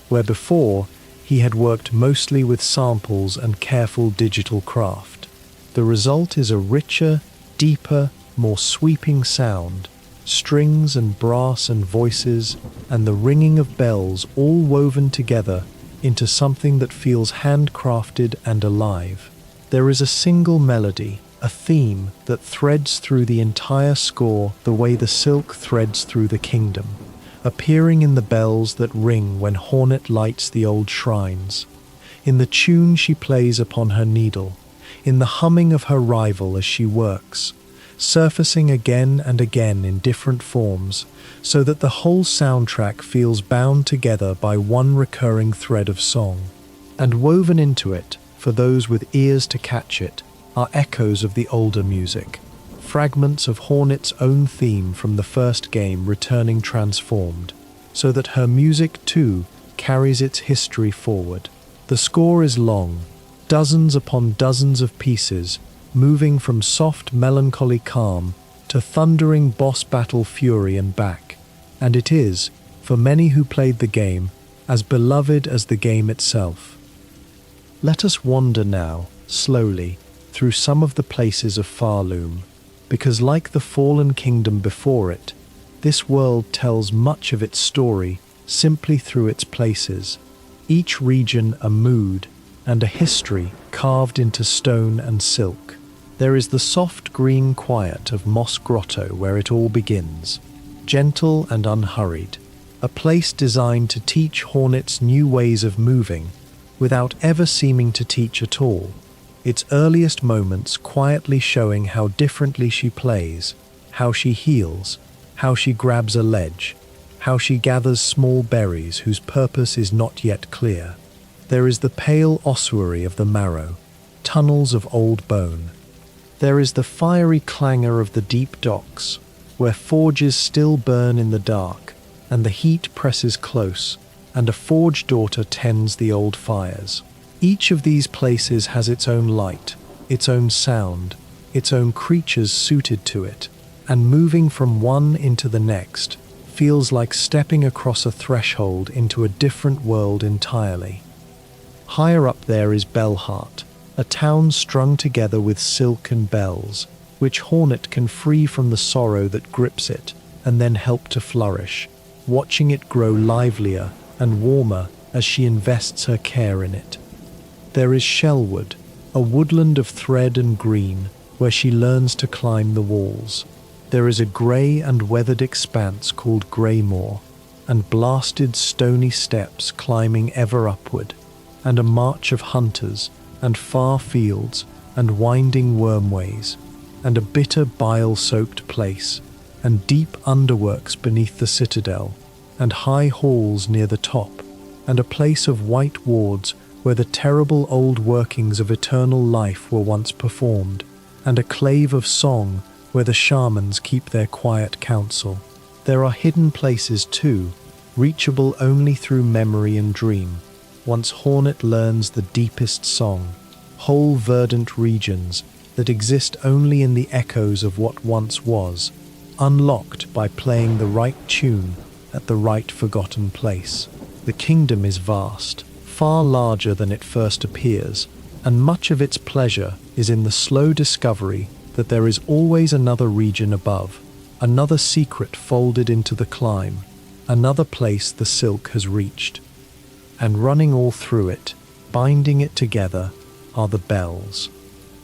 where before he had worked mostly with samples and careful digital craft. The result is a richer, deeper, more sweeping sound, strings and brass and voices and the ringing of bells all woven together into something that feels handcrafted and alive. There is a single melody, a theme that threads through the entire score the way the silk threads through the kingdom, appearing in the bells that ring when Hornet lights the old shrines, in the tune she plays upon her needle, in the humming of her rival as she works, surfacing again and again in different forms, so that the whole soundtrack feels bound together by one recurring thread of song. And woven into it, for those with ears to catch it, are echoes of the older music, fragments of Hornet's own theme from the first game returning transformed, so that her music too carries its history forward. The score is long, dozens upon dozens of pieces, moving from soft melancholy calm to thundering boss battle fury and back, and it is, for many who played the game, as beloved as the game itself. Let us wander now, slowly, through some of the places of Farloom, because like the fallen kingdom before it, this world tells much of its story simply through its places, each region a mood and a history carved into stone and silk. There is the soft green quiet of Moss Grotto where it all begins, gentle and unhurried, a place designed to teach Hornet's new ways of moving without ever seeming to teach at all, its earliest moments quietly showing how differently she plays, how she heals, how she grabs a ledge, how she gathers small berries whose purpose is not yet clear. There is the pale ossuary of the marrow, tunnels of old bone. There is the fiery clangor of the deep docks, where forges still burn in the dark, and the heat presses close, and a forge daughter tends the old fires. Each of these places has its own light, its own sound, its own creatures suited to it, and moving from one into the next, feels like stepping across a threshold into a different world entirely. Higher up there is Bellheart, a town strung together with silk and bells, which Hornet can free from the sorrow that grips it and then help to flourish, watching it grow livelier and warmer as she invests her care in it. There is Shellwood, a woodland of thread and green, where she learns to climb the walls. There is a grey and weathered expanse called Greymoor, and blasted stony steps climbing ever upward, and a march of hunters, and far fields, and winding wormways, and a bitter bile-soaked place, and deep underworks beneath the citadel, and high halls near the top, and a place of white wards where the terrible old workings of eternal life were once performed, and a clave of song where the shamans keep their quiet counsel. There are hidden places too, reachable only through memory and dream. Once Hornet learns the deepest song, whole verdant regions that exist only in the echoes of what once was, unlocked by playing the right tune at the right forgotten place. The kingdom is vast, far larger than it first appears, and much of its pleasure is in the slow discovery that there is always another region above, another secret folded into the climb, another place the silk has reached. And running all through it, binding it together, are the bells.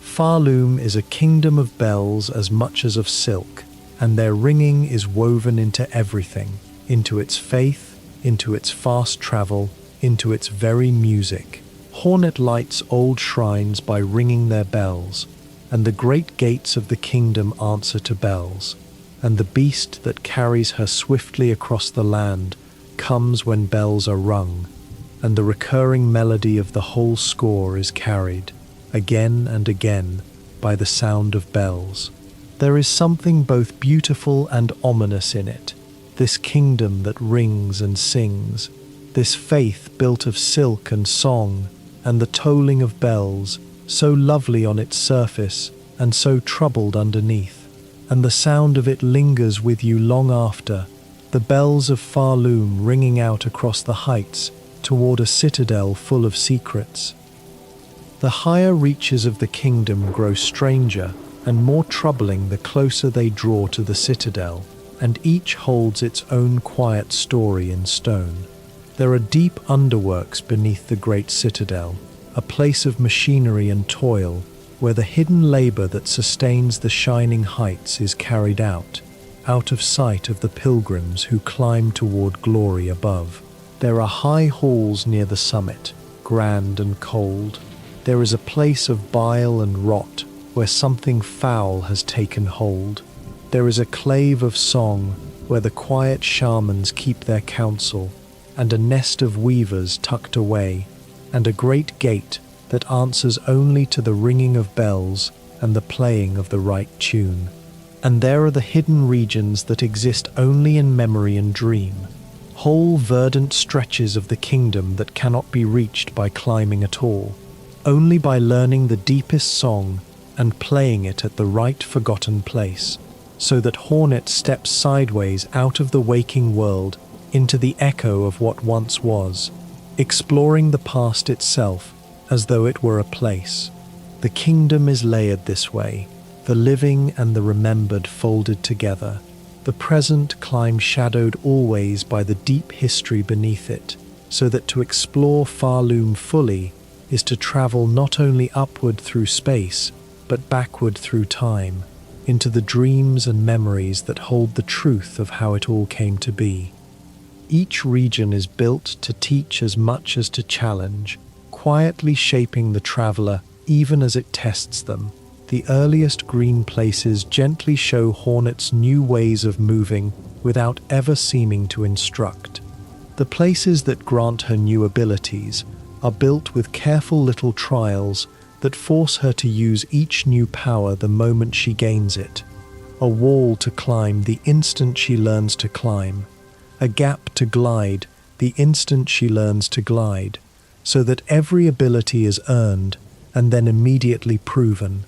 Farloom is a kingdom of bells as much as of silk, and their ringing is woven into everything, into its faith, into its fast travel, into its very music. Hornet lights old shrines by ringing their bells, and the great gates of the kingdom answer to bells, and the beast that carries her swiftly across the land comes when bells are rung, and the recurring melody of the whole score is carried, again and again, by the sound of bells. There is something both beautiful and ominous in it, this kingdom that rings and sings, this faith built of silk and song, and the tolling of bells, so lovely on its surface and so troubled underneath, and the sound of it lingers with you long after, the bells of Farloom ringing out across the heights toward a citadel full of secrets. The higher reaches of the kingdom grow stranger and more troubling the closer they draw to the citadel, and each holds its own quiet story in stone. There are deep underworks beneath the great citadel, a place of machinery and toil, where the hidden labor that sustains the shining heights is carried out of sight of the pilgrims who climb toward glory above. There are high halls near the summit, grand and cold. There is a place of bile and rot, where something foul has taken hold. There is a clave of song, where the quiet shamans keep their counsel, and a nest of weavers tucked away, and a great gate that answers only to the ringing of bells and the playing of the right tune. And there are the hidden regions that exist only in memory and dream, whole verdant stretches of the kingdom that cannot be reached by climbing at all, only by learning the deepest song and playing it at the right forgotten place, so that Hornet steps sideways out of the waking world into the echo of what once was, exploring the past itself as though it were a place. The kingdom is layered this way, the living and the remembered folded together, the present climb shadowed always by the deep history beneath it, so that to explore Farloom fully is to travel not only upward through space, but backward through time, into the dreams and memories that hold the truth of how it all came to be. Each region is built to teach as much as to challenge, quietly shaping the traveler even as it tests them. The earliest green places gently show Hornet's new ways of moving without ever seeming to instruct. The places that grant her new abilities are built with careful little trials that force her to use each new power the moment she gains it. A wall to climb the instant she learns to climb, a gap to glide the instant she learns to glide, so that every ability is earned and then immediately proven.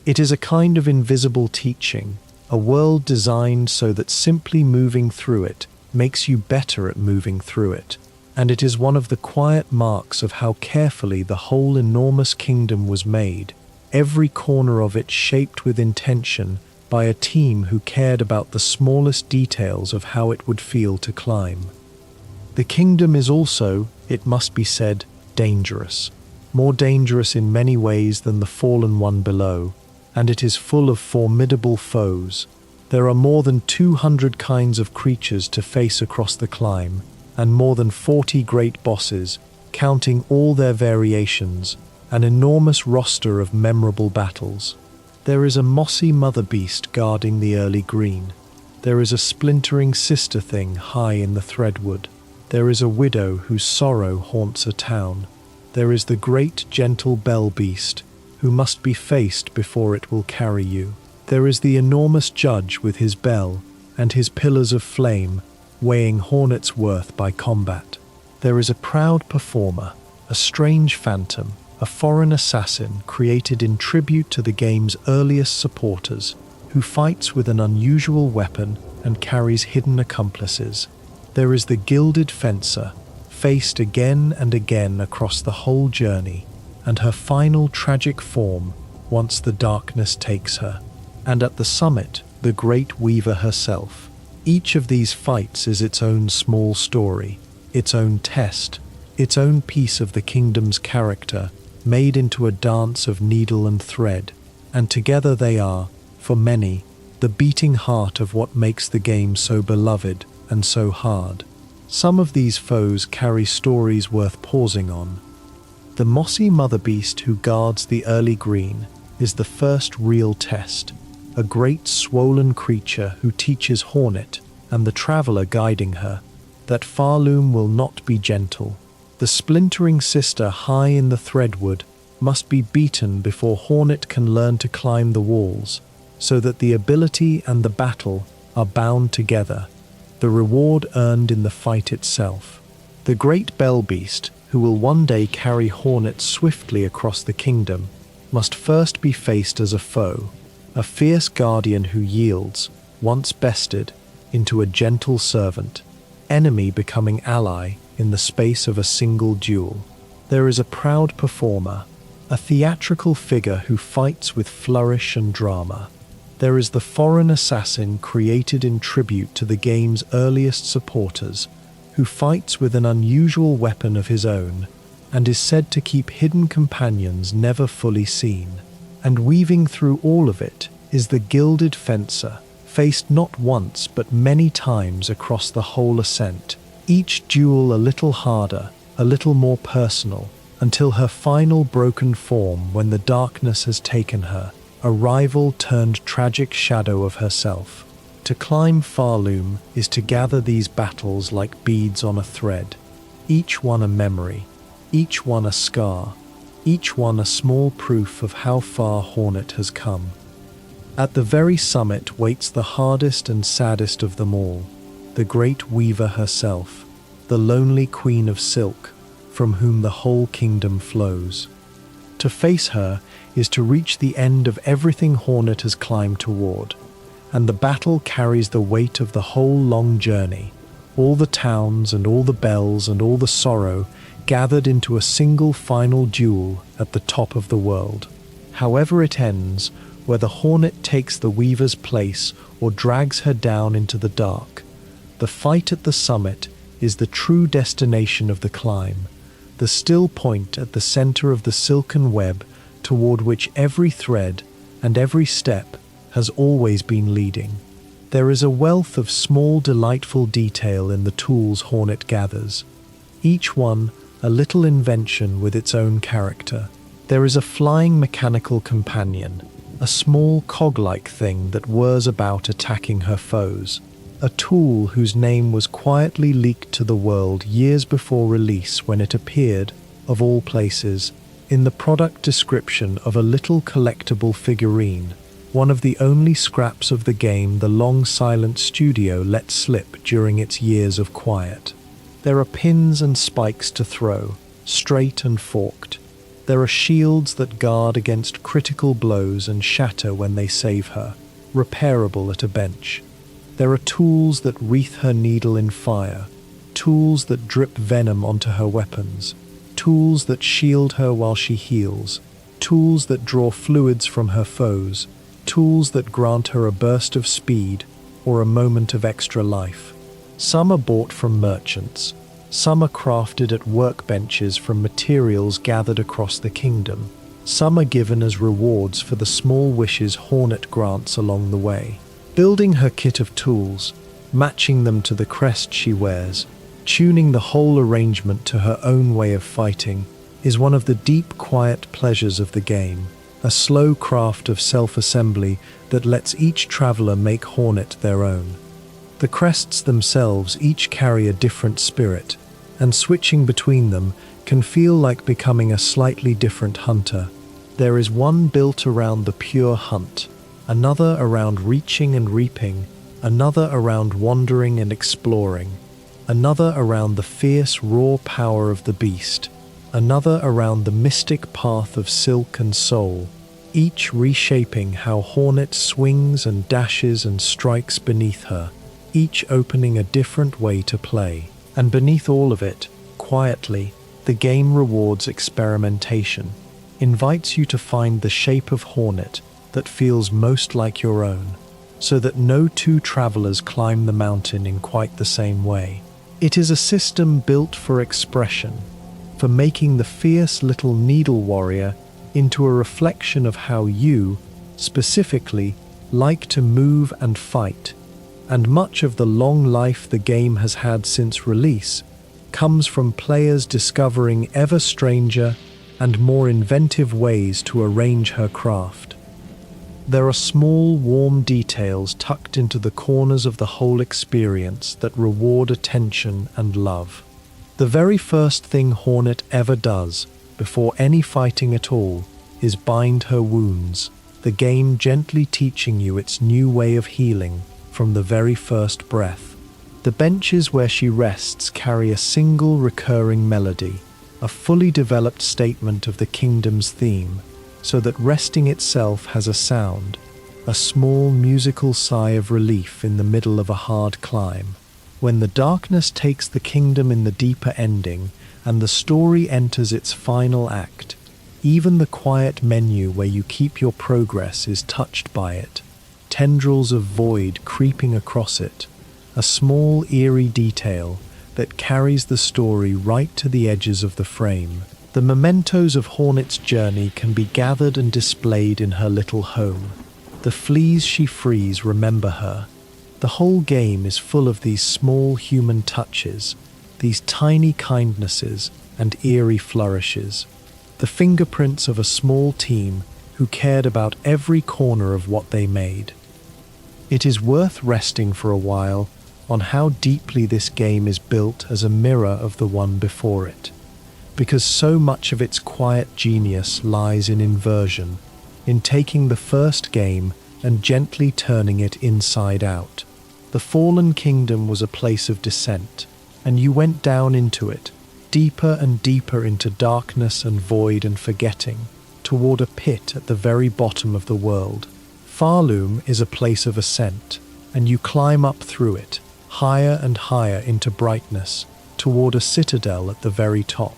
It is a kind of invisible teaching, a world designed so that simply moving through it makes you better at moving through it, and it is one of the quiet marks of how carefully the whole enormous kingdom was made, every corner of it shaped with intention by a team who cared about the smallest details of how it would feel to climb. The kingdom is also, it must be said, dangerous, more dangerous in many ways than the fallen one below, and it is full of formidable foes. There are more than 200 kinds of creatures to face across the climb, and more than 40 great bosses, counting all their variations, an enormous roster of memorable battles. There is a mossy mother beast guarding the early green. There is a splintering sister thing high in the threadwood. There is a widow whose sorrow haunts a town. There is the great gentle bell beast, who must be faced before it will carry you. There is the enormous judge with his bell and his pillars of flame, weighing hornets' worth by combat. There is a proud performer, a strange phantom, a foreign assassin created in tribute to the game's earliest supporters, who fights with an unusual weapon and carries hidden accomplices. There is the gilded fencer, faced again and again across the whole journey, and her final tragic form once the darkness takes her. And at the summit, the great weaver herself. Each of these fights is its own small story, its own test, its own piece of the kingdom's character, made into a dance of needle and thread, and together they are, for many, the beating heart of what makes the game so beloved and so hard. Some of these foes carry stories worth pausing on. The mossy mother beast who guards the early green is the first real test, a great swollen creature who teaches Hornet and the traveler guiding her that Farloom will not be gentle. The splintering sister high in the threadwood must be beaten before Hornet can learn to climb the walls, so that the ability and the battle are bound together, the reward earned in the fight itself. The great bell beast, who will one day carry Hornet swiftly across the kingdom, must first be faced as a foe, a fierce guardian who yields, once bested, into a gentle servant, enemy becoming ally in the space of a single duel. There is a proud performer, a theatrical figure who fights with flourish and drama. There is the foreign assassin created in tribute to the game's earliest supporters, who fights with an unusual weapon of his own, and is said to keep hidden companions never fully seen. And weaving through all of it is the gilded fencer, faced not once but many times across the whole ascent, each duel a little harder, a little more personal, until her final broken form when the darkness has taken her, a rival turned tragic shadow of herself. To climb Farloom is to gather these battles like beads on a thread, each one a memory, each one a scar, each one a small proof of how far Hornet has come. At the very summit waits the hardest and saddest of them all, the great weaver herself, the lonely queen of silk, from whom the whole kingdom flows. To face her is to reach the end of everything Hornet has climbed toward, and the battle carries the weight of the whole long journey, all the towns and all the bells and all the sorrow gathered into a single final duel at the top of the world. However it ends, whether Hornet takes the weaver's place or drags her down into the dark, the fight at the summit is the true destination of the climb, the still point at the center of the silken web toward which every thread and every step has always been leading. There is a wealth of small delightful detail in the tools Hornet gathers, each one a little invention with its own character. There is a flying mechanical companion, a small cog-like thing that whirs about attacking her foes, a tool whose name was quietly leaked to the world years before release when it appeared, of all places, in the product description of a little collectible figurine, one of the only scraps of the game the long silent studio let slip during its years of quiet. There are pins and spikes to throw, straight and forked. There are shields that guard against critical blows and shatter when they save her, repairable at a bench. There are tools that wreath her needle in fire, tools that drip venom onto her weapons, tools that shield her while she heals, tools that draw fluids from her foes, tools that grant her a burst of speed or a moment of extra life. Some are bought from merchants, some are crafted at workbenches from materials gathered across the kingdom, some are given as rewards for the small wishes Hornet grants along the way. Building her kit of tools, matching them to the crest she wears, tuning the whole arrangement to her own way of fighting, is one of the deep, quiet pleasures of the game, a slow craft of self-assembly that lets each traveler make Hornet their own. The crests themselves each carry a different spirit, and switching between them can feel like becoming a slightly different hunter. There is one built around the pure hunt, another around reaching and reaping, another around wandering and exploring, another around the fierce raw power of the beast, another around the mystic path of silk and soul, each reshaping how Hornet swings and dashes and strikes beneath her, each opening a different way to play. And beneath all of it, quietly, the game rewards experimentation, invites you to find the shape of Hornet that feels most like your own, so that no two travelers climb the mountain in quite the same way. It is a system built for expression, for making the fierce little needle warrior into a reflection of how you, specifically, like to move and fight. And much of the long life the game has had since release comes from players discovering ever stranger and more inventive ways to arrange her craft. There are small, warm details tucked into the corners of the whole experience that reward attention and love. The very first thing Hornet ever does, before any fighting at all, is bind her wounds, the game gently teaching you its new way of healing from the very first breath. The benches where she rests carry a single recurring melody, a fully developed statement of the kingdom's theme, so that resting itself has a sound, a small musical sigh of relief in the middle of a hard climb. When the darkness takes the kingdom in the deeper ending and the story enters its final act, even the quiet menu where you keep your progress is touched by it, tendrils of void creeping across it, a small eerie detail that carries the story right to the edges of the frame. The mementos of Hornet's journey can be gathered and displayed in her little home. The fleas she frees remember her. The whole game is full of these small human touches, these tiny kindnesses and eerie flourishes, the fingerprints of a small team who cared about every corner of what they made. It is worth resting for a while on how deeply this game is built as a mirror of the one before it, because so much of its quiet genius lies in inversion, in taking the first game and gently turning it inside out. The fallen kingdom was a place of descent, and you went down into it, deeper and deeper into darkness and void and forgetting, toward a pit at the very bottom of the world. Farloom is a place of ascent, and you climb up through it, higher and higher into brightness, toward a citadel at the very top.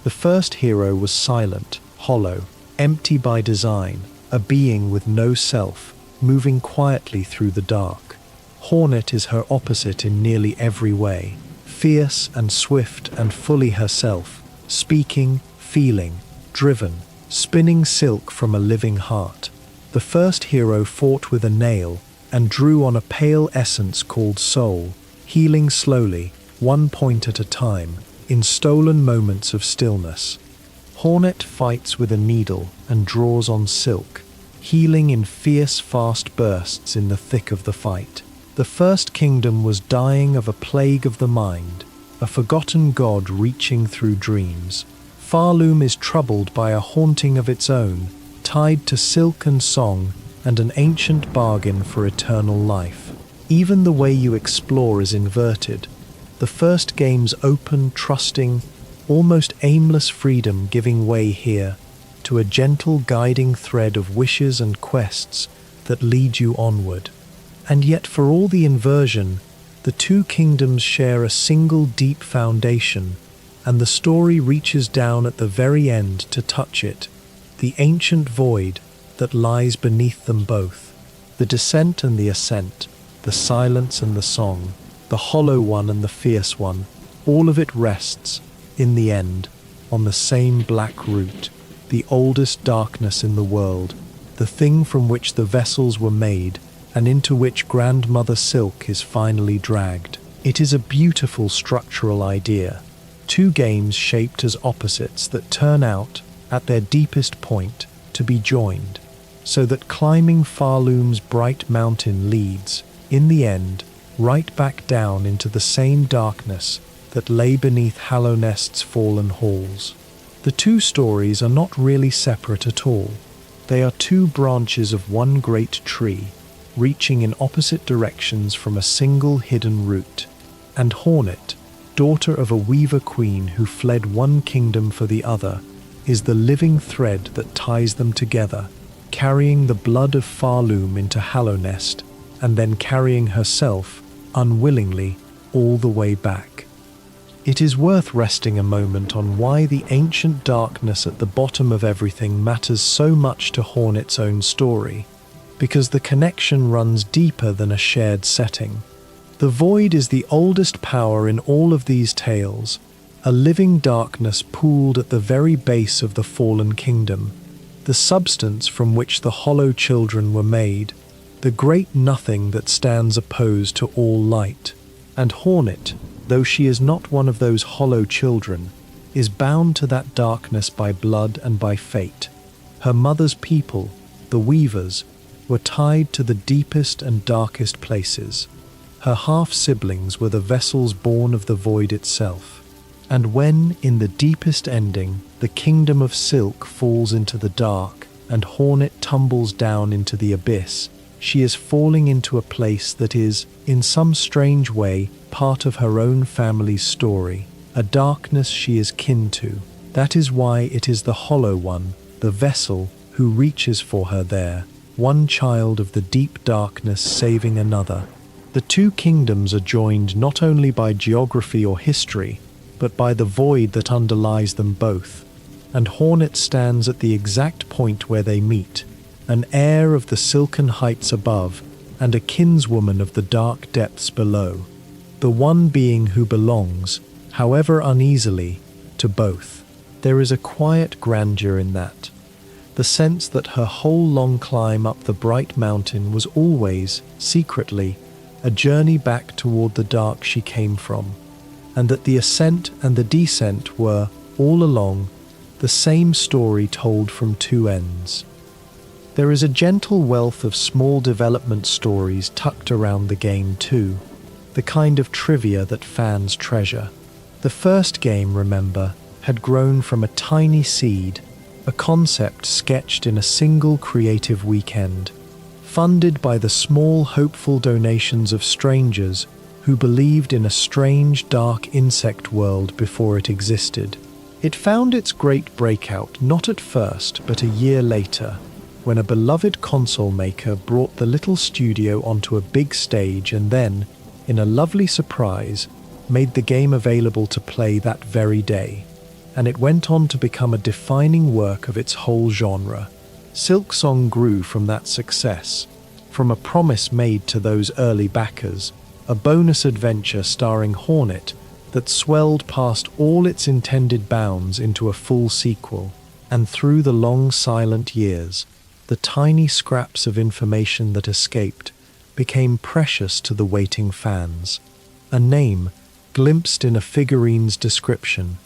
The first hero was silent, hollow, empty by design, a being with no self, moving quietly through the dark. Hornet is her opposite in nearly every way, fierce and swift and fully herself, speaking, feeling, driven, spinning silk from a living heart. The first hero fought with a nail and drew on a pale essence called soul, healing slowly, one point at a time, in stolen moments of stillness. Hornet fights with a needle and draws on silk, healing in fierce, fast bursts in the thick of the fight. The first kingdom was dying of a plague of the mind, a forgotten god reaching through dreams. Farloom is troubled by a haunting of its own, tied to silk and song and an ancient bargain for eternal life. Even the way you explore is inverted. The first game's open, trusting, almost aimless freedom giving way here to a gentle guiding thread of wishes and quests that lead you onward. And yet for all the inversion, the two kingdoms share a single deep foundation, and the story reaches down at the very end to touch it, the ancient void that lies beneath them both. The descent and the ascent, the silence and the song, the hollow one and the fierce one, all of it rests, in the end, on the same black root, the oldest darkness in the world, the thing from which the vessels were made, and into which Grandmother Silk is finally dragged. It is a beautiful structural idea. Two games shaped as opposites that turn out, at their deepest point, to be joined, so that climbing Farloom's bright mountain leads, in the end, right back down into the same darkness that lay beneath Hallownest's fallen halls. The two stories are not really separate at all. They are two branches of one great tree, reaching in opposite directions from a single hidden root. And Hornet, daughter of a weaver queen who fled one kingdom for the other, is the living thread that ties them together, carrying the blood of Farloom into Hallownest, and then carrying herself, unwillingly, all the way back. It is worth resting a moment on why the ancient darkness at the bottom of everything matters so much to Hornet's own story, because the connection runs deeper than a shared setting. The void is the oldest power in all of these tales, a living darkness pooled at the very base of the fallen kingdom, the substance from which the hollow children were made, the great nothing that stands opposed to all light. And Hornet, though she is not one of those hollow children, is bound to that darkness by blood and by fate. Her mother's people, the Weavers, were tied to the deepest and darkest places. Her half-siblings were the vessels born of the void itself. And when, in the deepest ending, the kingdom of Silk falls into the dark and Hornet tumbles down into the abyss, she is falling into a place that is, in some strange way, part of her own family's story, a darkness she is kin to. That is why it is the hollow one, the vessel, who reaches for her there, one child of the deep darkness saving another. The two kingdoms are joined not only by geography or history, but by the void that underlies them both, and Hornet stands at the exact point where they meet, an heir of the silken heights above and a kinswoman of the dark depths below, the one being who belongs, however uneasily, to both. There is a quiet grandeur in that, the sense that her whole long climb up the bright mountain was always, secretly, a journey back toward the dark she came from, and that the ascent and the descent were, all along, the same story told from two ends. There is a gentle wealth of small development stories tucked around the game too, the kind of trivia that fans treasure. The first game, remember, had grown from a tiny seed, a concept sketched in a single creative weekend, funded by the small hopeful donations of strangers who believed in a strange dark insect world before it existed. It found its great breakout not at first but a year later, when a beloved console maker brought the little studio onto a big stage and then, in a lovely surprise, made the game available to play that very day. And it went on to become a defining work of its whole genre. Silksong grew from that success, from a promise made to those early backers, a bonus adventure starring Hornet that swelled past all its intended bounds into a full sequel, and through the long silent years, the tiny scraps of information that escaped became precious to the waiting fans. A name glimpsed in a figurine's description,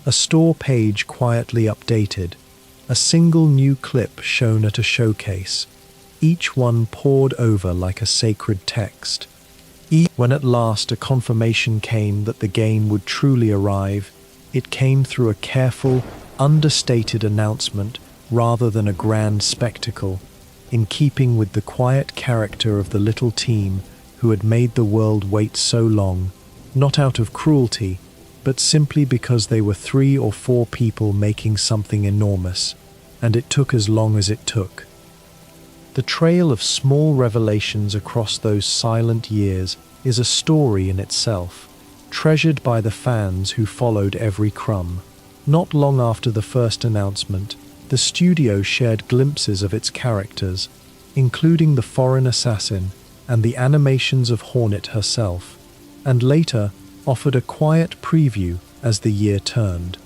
a store page quietly updated, a single new clip shown at a showcase, each one pored over like a sacred text. When at last a confirmation came that the game would truly arrive, it came through a careful, understated announcement rather than a grand spectacle, in keeping with the quiet character of the little team who had made the world wait so long, not out of cruelty, but simply because they were 3 or 4 people making something enormous, and it took as long as it took. The trail of small revelations across those silent years is a story in itself, treasured by the fans who followed every crumb. Not long after the first announcement, the studio shared glimpses of its characters, including the foreign assassin and the animations of Hornet herself, and later offered a quiet preview as the year turned.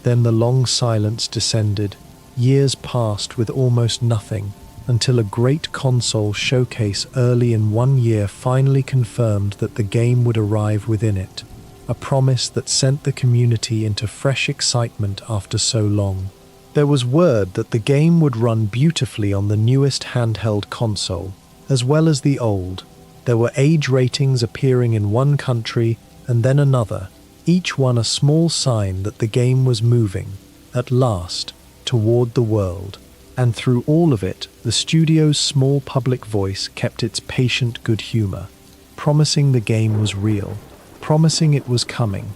Then the long silence descended. Years passed with almost nothing, until a great console showcase early in one year finally confirmed that the game would arrive within it, a promise that sent the community into fresh excitement after so long. There was word that the game would run beautifully on the newest handheld console, as well as the old. There were age ratings appearing in one country and then another, each one a small sign that the game was moving, at last, toward the world. And through all of it, the studio's small public voice kept its patient good humor, promising the game was real, promising it was coming,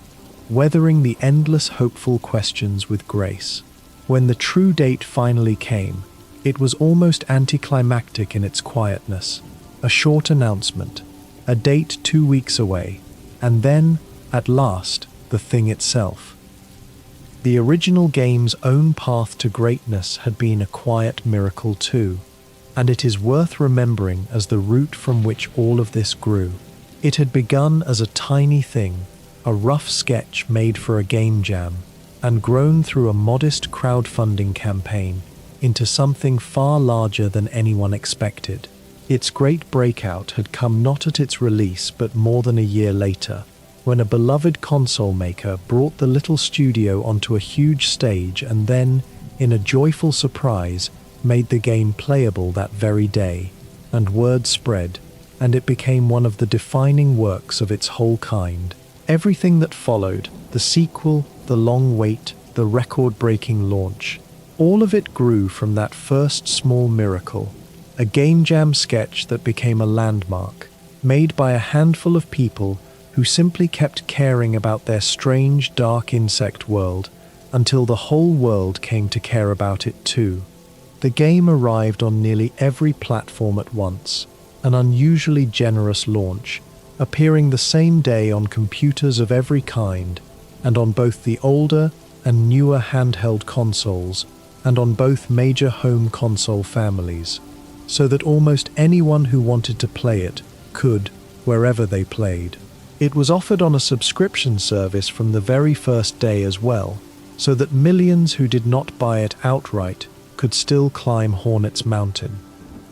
weathering the endless hopeful questions with grace. When the true date finally came, it was almost anticlimactic in its quietness. A short announcement, a date 2 weeks away, and then, at last, the thing itself. The original game's own path to greatness had been a quiet miracle too, and it is worth remembering as the root from which all of this grew. It had begun as a tiny thing, a rough sketch made for a game jam, and grown through a modest crowdfunding campaign into something far larger than anyone expected. Its great breakout had come not at its release but more than a year later, when a beloved console maker brought the little studio onto a huge stage and then, in a joyful surprise, made the game playable that very day, and word spread, and it became one of the defining works of its whole kind. Everything that followed, the sequel, the long wait, the record-breaking launch, all of it grew from that first small miracle, a game jam sketch that became a landmark, made by a handful of people who simply kept caring about their strange, dark insect world until the whole world came to care about it too. The game arrived on nearly every platform at once, an unusually generous launch, appearing the same day on computers of every kind, and on both the older and newer handheld consoles, and on both major home console families, so that almost anyone who wanted to play it could, wherever they played. It was offered on a subscription service from the very first day as well, so that millions who did not buy it outright could still climb Hornet's Mountain,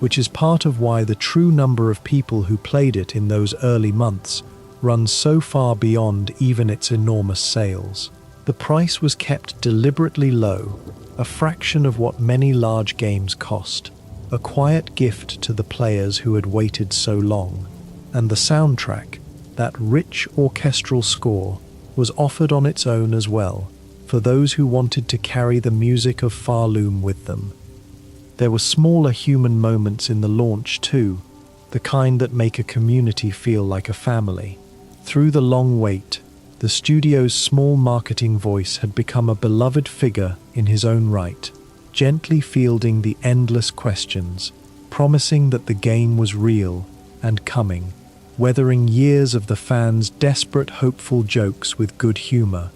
which is part of why the true number of people who played it in those early months runs so far beyond even its enormous sales. The price was kept deliberately low, a fraction of what many large games cost, a quiet gift to the players who had waited so long, and the soundtrack, that rich orchestral score, was offered on its own as well, for those who wanted to carry the music of Farloom with them. There were smaller human moments in the launch too, the kind that make a community feel like a family. Through the long wait, the studio's small marketing voice had become a beloved figure in his own right, gently fielding the endless questions, promising that the game was real and coming, weathering years of the fans' desperate, hopeful jokes with good humor.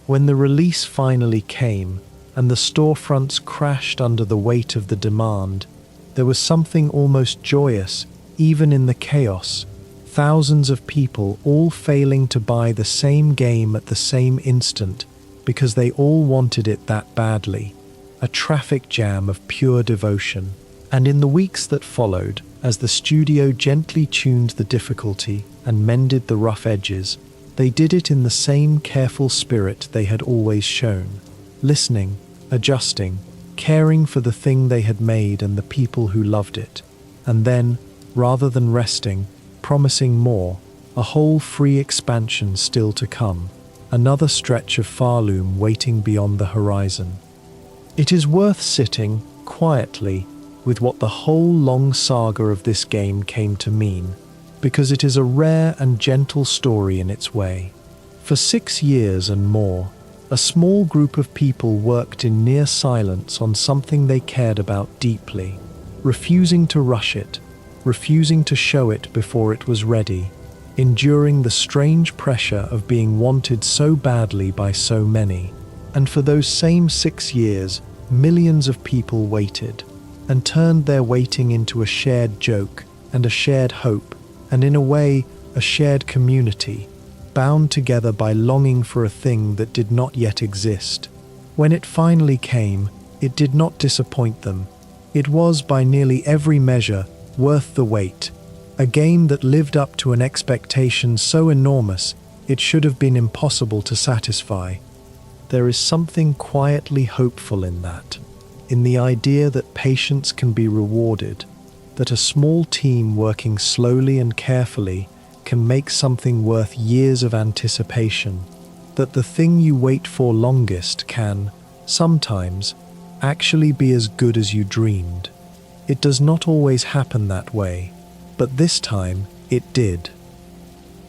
When the release finally came, and the storefronts crashed under the weight of the demand, there was something almost joyous, even in the chaos. Thousands of people all failing to buy the same game at the same instant because they all wanted it that badly. A traffic jam of pure devotion. And in the weeks that followed, as the studio gently tuned the difficulty and mended the rough edges, they did it in the same careful spirit they had always shown, listening, adjusting, caring for the thing they had made and the people who loved it. And then, rather than resting, promising more, a whole free expansion still to come, another stretch of Farloom waiting beyond the horizon. It is worth sitting, quietly, with what the whole long saga of this game came to mean, because it is a rare and gentle story in its way. For 6 years and more, a small group of people worked in near silence on something they cared about deeply. refusing to rush it, refusing to show it before it was ready, enduring the strange pressure of being wanted so badly by so many. And for those same 6 years, millions of people waited, and turned their waiting into a shared joke and a shared hope, and in a way, a shared community, bound together by longing for a thing that did not yet exist. When it finally came, it did not disappoint them. It was, by nearly every measure, worth the wait, a game that lived up to an expectation so enormous it should have been impossible to satisfy. There is something quietly hopeful in that, in the idea that patience can be rewarded, that a small team working slowly and carefully can make something worth years of anticipation, that the thing you wait for longest can, sometimes, actually be as good as you dreamed. It does not always happen that way, but this time it did.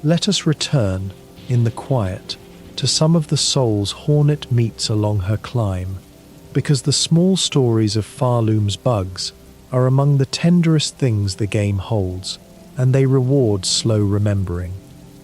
Let us return, in the quiet, to some of the souls Hornet meets along her climb, because the small stories of Farloom's bugs are among the tenderest things the game holds, and they reward slow remembering.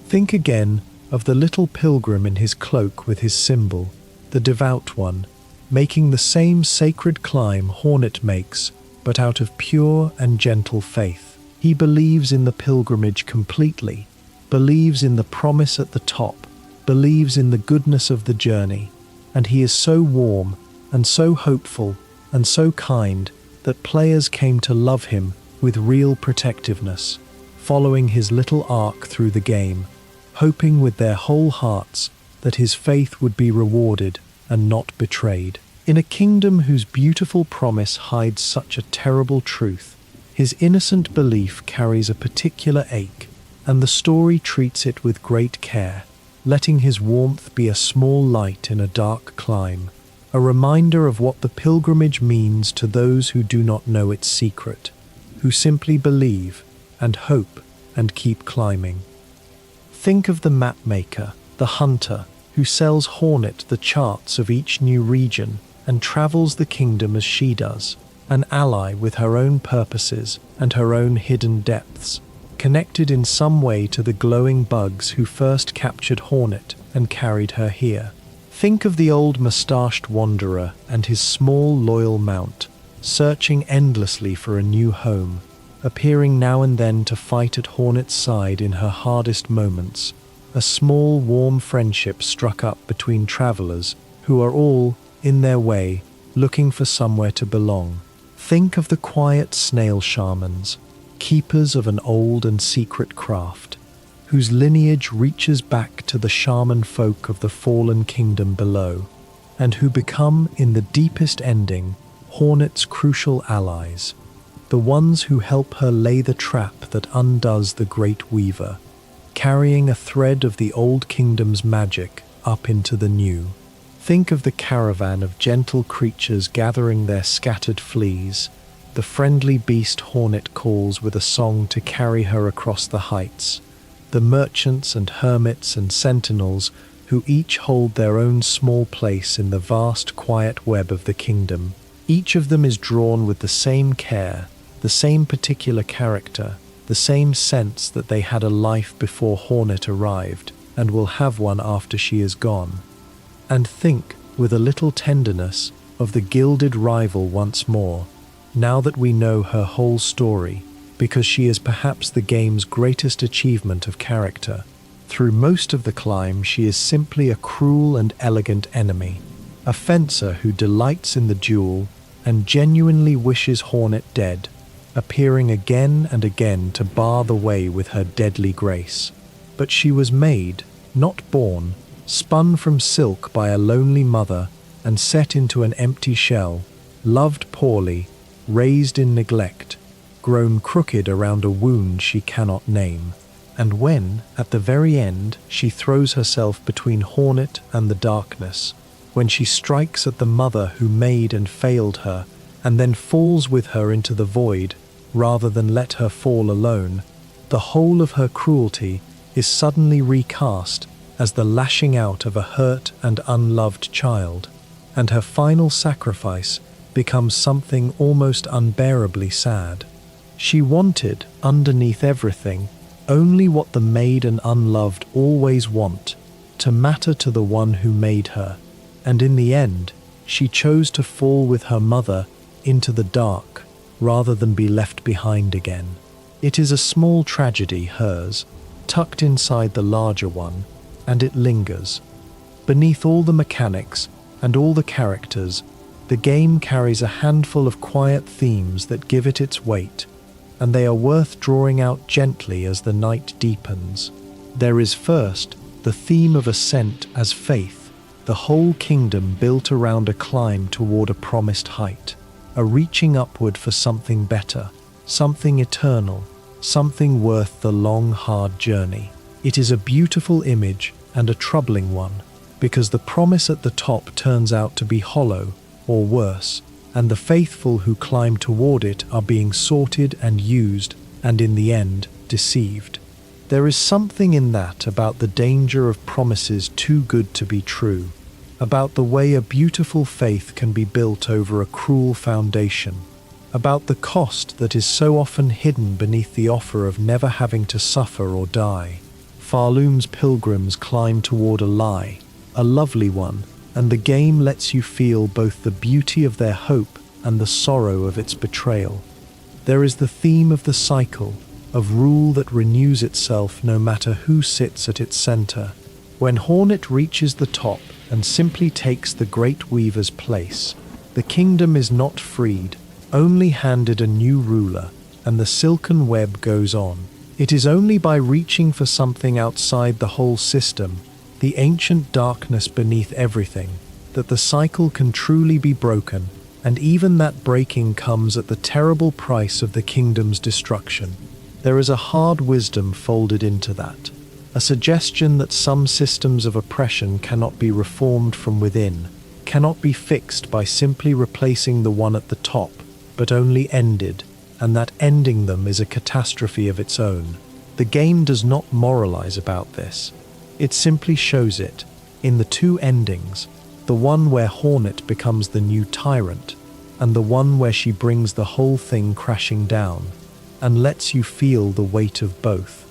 Think again of the little pilgrim in his cloak with his symbol, the devout one, making the same sacred climb Hornet makes, but out of pure and gentle faith. He believes in the pilgrimage completely, believes in the promise at the top, believes in the goodness of the journey, and he is so warm and so hopeful and so kind that players came to love him with real protectiveness, following his little arc through the game, hoping with their whole hearts that his faith would be rewarded and not betrayed. In a kingdom whose beautiful promise hides such a terrible truth, his innocent belief carries a particular ache, and the story treats it with great care, letting his warmth be a small light in a dark clime, a reminder of what the pilgrimage means to those who do not know its secret, who simply believe and hope and keep climbing. Think of the mapmaker, the hunter, who sells Hornet the charts of each new region and travels the kingdom as she does, an ally with her own purposes and her own hidden depths, connected in some way to the glowing bugs who first captured Hornet and carried her here. Think of the old mustached wanderer and his small loyal mount, searching endlessly for a new home, appearing now and then to fight at Hornet's side in her hardest moments. A small, warm friendship struck up between travelers who are all, in their way, looking for somewhere to belong. Think of the quiet snail shamans, keepers of an old and secret craft, whose lineage reaches back to the shaman folk of the fallen kingdom below, and who become, in the deepest ending, Hornet's crucial allies, the ones who help her lay the trap that undoes the great weaver, carrying a thread of the old kingdom's magic up into the new. Think of the caravan of gentle creatures gathering their scattered fleas, the friendly beast Hornet calls with a song to carry her across the heights, the merchants and hermits and sentinels who each hold their own small place in the vast quiet web of the kingdom. Each of them is drawn with the same care, the same particular character, the same sense that they had a life before Hornet arrived and will have one after she is gone. And think, with a little tenderness, of the gilded rival once more, now that we know her whole story, because she is perhaps the game's greatest achievement of character. Through most of the climb, she is simply a cruel and elegant enemy, a fencer who delights in the duel and genuinely wishes Hornet dead, appearing again and again to bar the way with her deadly grace. But she was made, not born, spun from silk by a lonely mother and set into an empty shell, loved poorly, raised in neglect, grown crooked around a wound she cannot name. And when, at the very end, she throws herself between Hornet and the darkness, when she strikes at the mother who made and failed her, and then falls with her into the void, rather than let her fall alone, the whole of her cruelty is suddenly recast as the lashing out of a hurt and unloved child, and her final sacrifice becomes something almost unbearably sad. She wanted, underneath everything, only what the maid and unloved always want, to matter to the one who made her, and in the end, she chose to fall with her mother into the dark rather than be left behind again. It is a small tragedy, hers, tucked inside the larger one, and it lingers. Beneath all the mechanics and all the characters, the game carries a handful of quiet themes that give it its weight, and they are worth drawing out gently as the night deepens. There is first the theme of ascent as faith, the whole kingdom built around a climb toward a promised height, a reaching upward for something better, something eternal, something worth the long, hard journey. It is a beautiful image and a troubling one, because the promise at the top turns out to be hollow, or worse, and the faithful who climb toward it are being sorted and used, and in the end, deceived. There is something in that about the danger of promises too good to be true, about the way a beautiful faith can be built over a cruel foundation, about the cost that is so often hidden beneath the offer of never having to suffer or die. Farloom's pilgrims climb toward a lie, a lovely one, and the game lets you feel both the beauty of their hope and the sorrow of its betrayal. There is the theme of the cycle, of rule that renews itself no matter who sits at its center. When Hornet reaches the top and simply takes the Great Weaver's place, the kingdom is not freed, only handed a new ruler, and the silken web goes on. It is only by reaching for something outside the whole system, the ancient darkness beneath everything, that the cycle can truly be broken, and even that breaking comes at the terrible price of the kingdom's destruction. There is a hard wisdom folded into that, a suggestion that some systems of oppression cannot be reformed from within, cannot be fixed by simply replacing the one at the top, but only ended, and that ending them is a catastrophe of its own. The game does not moralize about this. It simply shows it, in the two endings, the one where Hornet becomes the new tyrant, and the one where she brings the whole thing crashing down, and lets you feel the weight of both.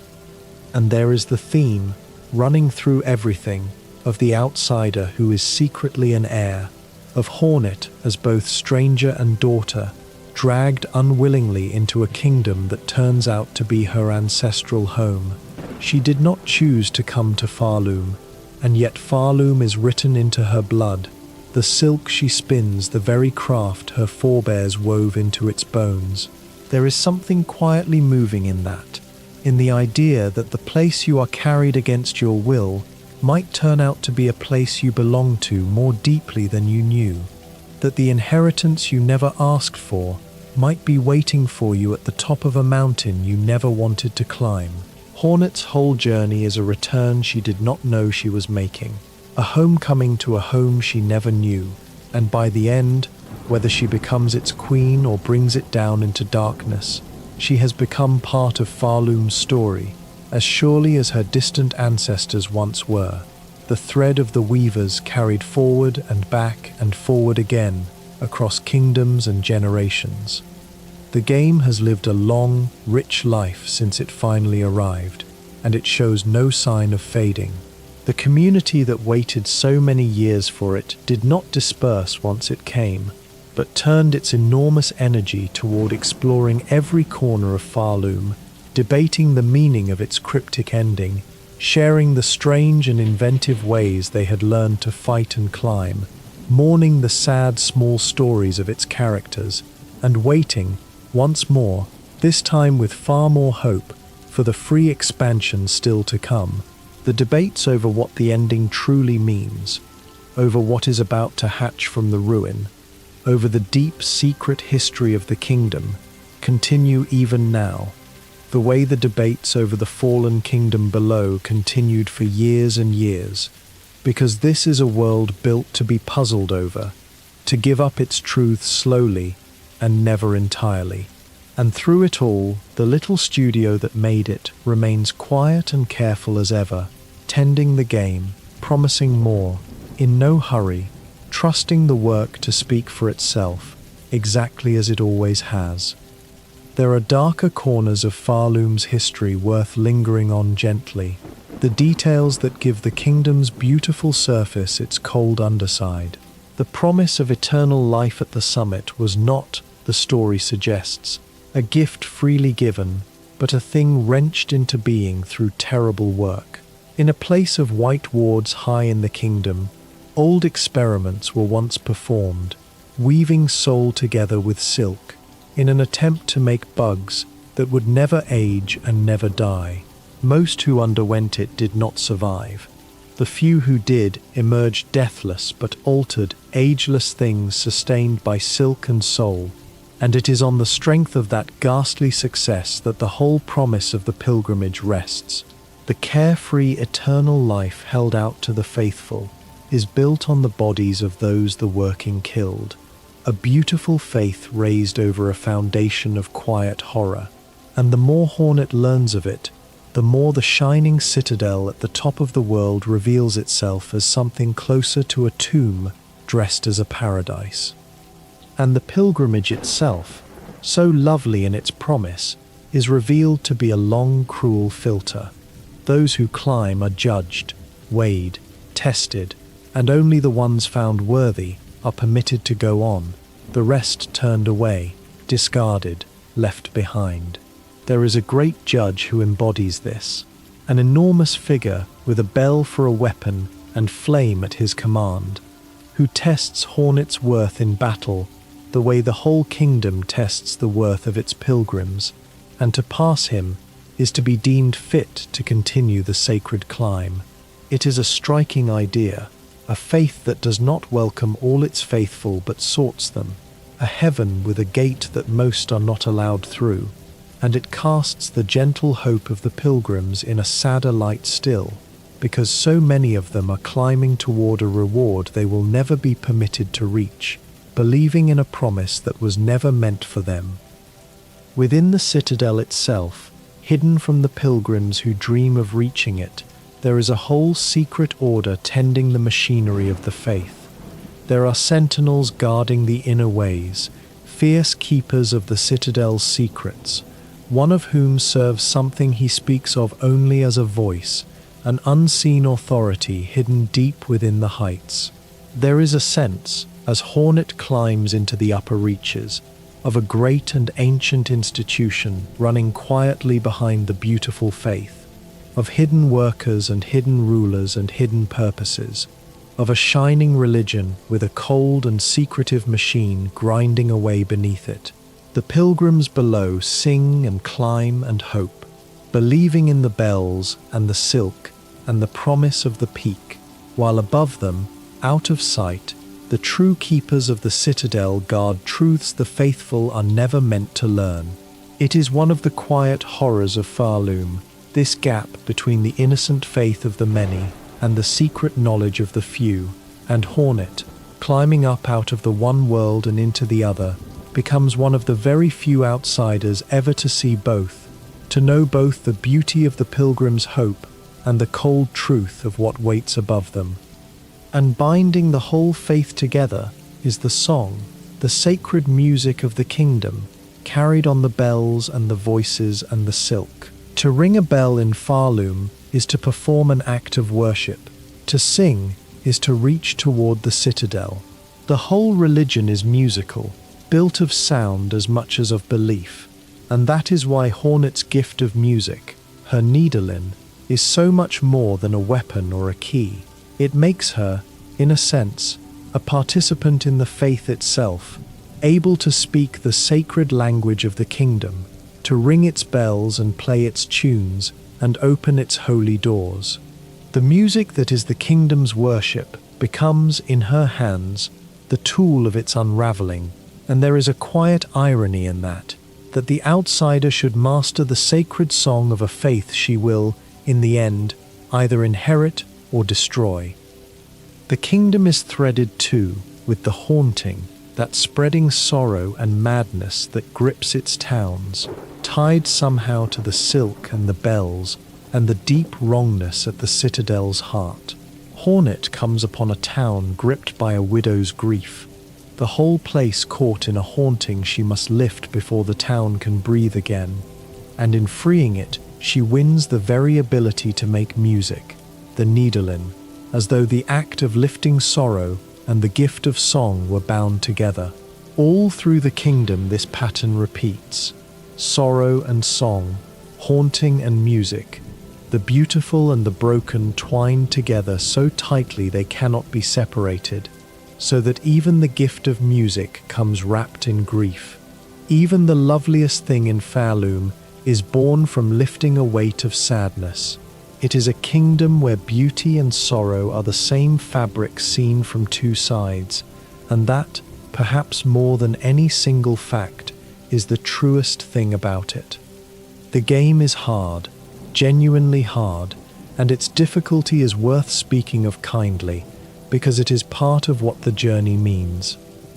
And there is the theme, running through everything, of the outsider who is secretly an heir, of Hornet as both stranger and daughter, dragged unwillingly into a kingdom that turns out to be her ancestral home. She did not choose to come to Farloom, and yet Farloom is written into her blood. The silk she spins, the very craft her forebears wove into its bones. There is something quietly moving in that, in the idea that the place you are carried against your will might turn out to be a place you belong to more deeply than you knew, that the inheritance you never asked for might be waiting for you at the top of a mountain you never wanted to climb. Hornet's whole journey is a return she did not know she was making, a homecoming to a home she never knew, and by the end, whether she becomes its queen or brings it down into darkness, she has become part of Farloom's story, as surely as her distant ancestors once were, the thread of the weavers carried forward and back and forward again, across kingdoms and generations. The game has lived a long, rich life since it finally arrived, and it shows no sign of fading. The community that waited so many years for it did not disperse once it came, but turned its enormous energy toward exploring every corner of Farloom, debating the meaning of its cryptic ending, sharing the strange and inventive ways they had learned to fight and climb, mourning the sad small stories of its characters, and waiting, once more, this time with far more hope, for the free expansion still to come. The debates over what the ending truly means, over what is about to hatch from the ruin, over the deep secret history of the kingdom, continue even now, the way the debates over the fallen kingdom below continued for years and years, because this is a world built to be puzzled over, to give up its truths slowly and never entirely. And through it all, the little studio that made it remains quiet and careful as ever, tending the game, promising more, in no hurry, trusting the work to speak for itself, exactly as it always has. There are darker corners of Farloom's history worth lingering on gently, the details that give the kingdom's beautiful surface its cold underside. The promise of eternal life at the summit was not, the story suggests, a gift freely given, but a thing wrenched into being through terrible work. In a place of white wards high in the kingdom, old experiments were once performed, weaving soul together with silk, in an attempt to make bugs that would never age and never die. Most who underwent it did not survive. The few who did emerged deathless but altered, ageless things sustained by silk and soul, and it is on the strength of that ghastly success that the whole promise of the pilgrimage rests. The carefree, eternal life held out to the faithful is built on the bodies of those the working killed, a beautiful faith raised over a foundation of quiet horror, and the more Hornet learns of it, the more the shining citadel at the top of the world reveals itself as something closer to a tomb dressed as a paradise. And the pilgrimage itself, so lovely in its promise, is revealed to be a long, cruel filter. Those who climb are judged, weighed, tested, and only the ones found worthy are permitted to go on, the rest turned away, discarded, left behind. There is a great judge who embodies this, an enormous figure with a bell for a weapon and flame at his command, who tests Hornet's worth in battle the way the whole kingdom tests the worth of its pilgrims, and to pass him is to be deemed fit to continue the sacred climb. It is a striking idea, a faith that does not welcome all its faithful but sorts them, a heaven with a gate that most are not allowed through, and it casts the gentle hope of the pilgrims in a sadder light still, because so many of them are climbing toward a reward they will never be permitted to reach, believing in a promise that was never meant for them. Within the citadel itself, hidden from the pilgrims who dream of reaching it, there is a whole secret order tending the machinery of the faith. There are sentinels guarding the inner ways, fierce keepers of the citadel's secrets, one of whom serves something he speaks of only as a voice, an unseen authority hidden deep within the heights. There is a sense, as Hornet climbs into the upper reaches, of a great and ancient institution running quietly behind the beautiful faith, of hidden workers and hidden rulers and hidden purposes, of a shining religion with a cold and secretive machine grinding away beneath it. The pilgrims below sing and climb and hope, believing in the bells and the silk and the promise of the peak, while above them, out of sight, the true keepers of the citadel guard truths the faithful are never meant to learn. It is one of the quiet horrors of Farloom, this gap between the innocent faith of the many and the secret knowledge of the few, and Hornet, climbing up out of the one world and into the other, becomes one of the very few outsiders ever to see both, to know both the beauty of the pilgrim's hope and the cold truth of what waits above them. And binding the whole faith together is the song, the sacred music of the kingdom, carried on the bells and the voices and the silk. To ring a bell in Farloom is to perform an act of worship. To sing is to reach toward the citadel. The whole religion is musical, built of sound as much as of belief, and that is why Hornet's gift of music, her needlein, is so much more than a weapon or a key. It makes her, in a sense, a participant in the faith itself, able to speak the sacred language of the kingdom, to ring its bells and play its tunes and open its holy doors. The music that is the kingdom's worship becomes, in her hands, the tool of its unraveling, and there is a quiet irony in that the outsider should master the sacred song of a faith she will, in the end, either inherit or destroy. The kingdom is threaded too with the haunting, that spreading sorrow and madness that grips its towns, tied somehow to the silk and the bells and the deep wrongness at the citadel's heart. Hornet comes upon a town gripped by a widow's grief, the whole place caught in a haunting she must lift before the town can breathe again. And in freeing it, she wins the very ability to make music, the needlin, as though the act of lifting sorrow and the gift of song were bound together. All through the kingdom this pattern repeats. Sorrow and song, haunting and music, the beautiful and the broken twined together so tightly they cannot be separated, so that even the gift of music comes wrapped in grief. Even the loveliest thing in Fairloom is born from lifting a weight of sadness. It is a kingdom where beauty and sorrow are the same fabric seen from two sides, and that, perhaps more than any single fact, is the truest thing about it. The game is hard, genuinely hard, and its difficulty is worth speaking of kindly, because it is part of what the journey means.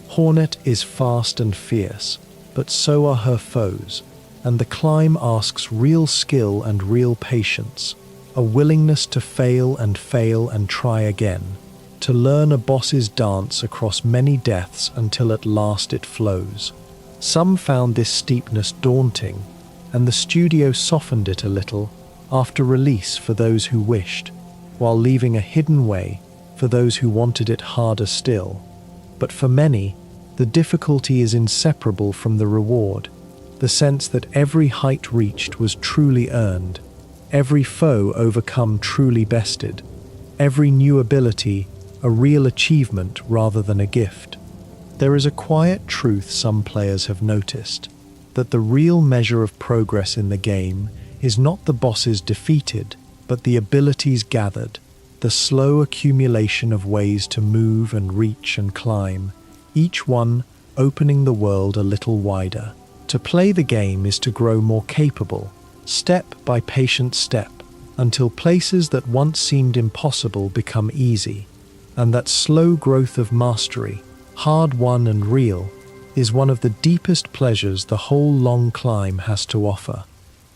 Hornet is fast and fierce, but so are her foes, and the climb asks real skill and real patience, a willingness to fail and try again, to learn a boss's dance across many deaths until at last it flows. Some found this steepness daunting, and the studio softened it a little after release for those who wished, while leaving a hidden way for those who wanted it harder still. But for many, the difficulty is inseparable from the reward, the sense that every height reached was truly earned, every foe overcome truly bested, every new ability a real achievement rather than a gift. There is a quiet truth some players have noticed, that the real measure of progress in the game is not the bosses defeated, but the abilities gathered, the slow accumulation of ways to move and reach and climb, each one opening the world a little wider. To play the game is to grow more capable, step by patient step, until places that once seemed impossible become easy, and that slow growth of mastery, hard-won and real, is one of the deepest pleasures the whole long climb has to offer.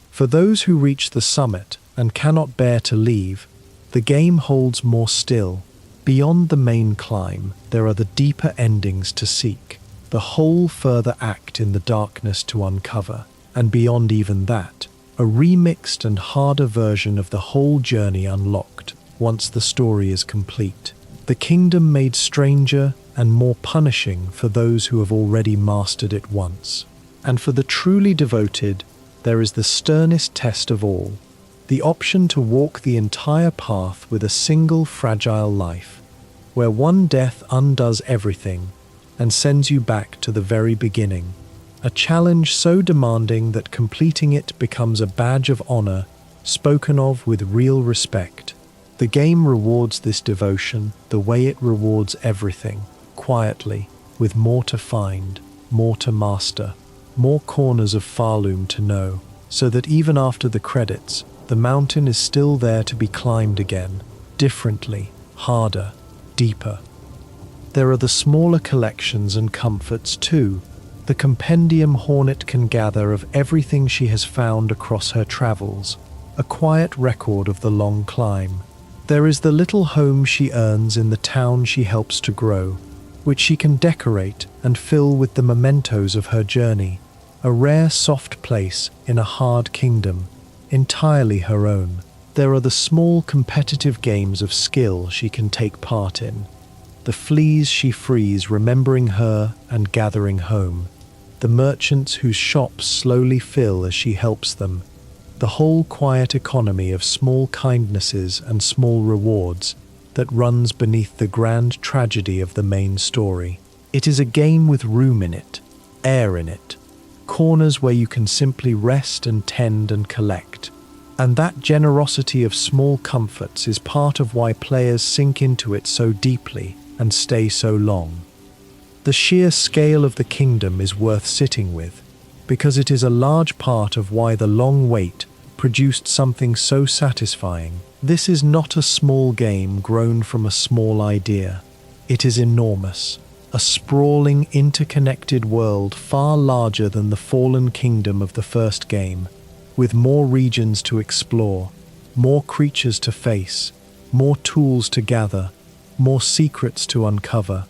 For those who reach the summit and cannot bear to leave, the game holds more still. Beyond the main climb, there are the deeper endings to seek, the whole further act in the darkness to uncover, and beyond even that, a remixed and harder version of the whole journey unlocked once the story is complete. The kingdom made stranger and more punishing for those who have already mastered it once. And for the truly devoted, there is the sternest test of all, the option to walk the entire path with a single fragile life, where one death undoes everything and sends you back to the very beginning. A challenge so demanding that completing it becomes a badge of honor, spoken of with real respect. The game rewards this devotion the way it rewards everything, quietly, with more to find, more to master, more corners of Farloom to know, so that even after the credits, the mountain is still there to be climbed again, differently, harder, deeper. There are the smaller collections and comforts too, the compendium Hornet can gather of everything she has found across her travels, a quiet record of the long climb. There is the little home she earns in the town she helps to grow, which she can decorate and fill with the mementos of her journey, a rare soft place in a hard kingdom, entirely her own. There are the small competitive games of skill she can take part in, the fleas she frees remembering her and gathering home, the merchants whose shops slowly fill as she helps them, the whole quiet economy of small kindnesses and small rewards that runs beneath the grand tragedy of the main story. It is a game with room in it, air in it, corners where you can simply rest and tend and collect. And that generosity of small comforts is part of why players sink into it so deeply and stay so long. The sheer scale of the kingdom is worth sitting with, because it is a large part of why the long wait produced something so satisfying. This is not a small game grown from a small idea. It is enormous, a sprawling, interconnected world far larger than the fallen kingdom of the first game, with more regions to explore, more creatures to face, more tools to gather, more secrets to uncover.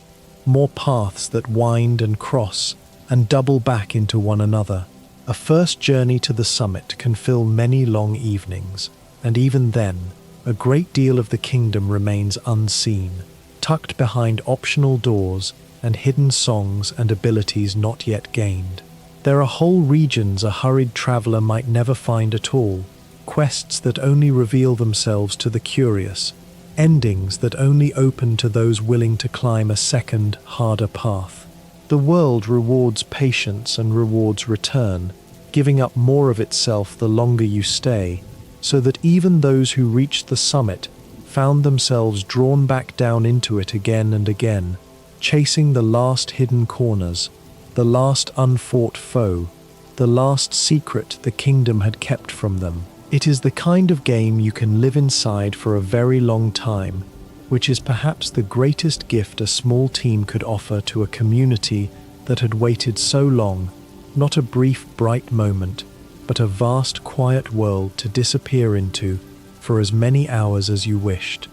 more paths that wind and cross and double back into one another. A first journey to the summit can fill many long evenings, and even then, a great deal of the kingdom remains unseen, tucked behind optional doors and hidden songs and abilities not yet gained. There are whole regions a hurried traveler might never find at all, quests that only reveal themselves to the curious, endings that only open to those willing to climb a second, harder path. The world rewards patience and rewards return, giving up more of itself the longer you stay, so that even those who reached the summit found themselves drawn back down into it again and again, chasing the last hidden corners, the last unfought foe, the last secret the kingdom had kept from them. It is the kind of game you can live inside for a very long time, which is perhaps the greatest gift a small team could offer to a community that had waited so long, not a brief bright moment, but a vast quiet world to disappear into for as many hours as you wished.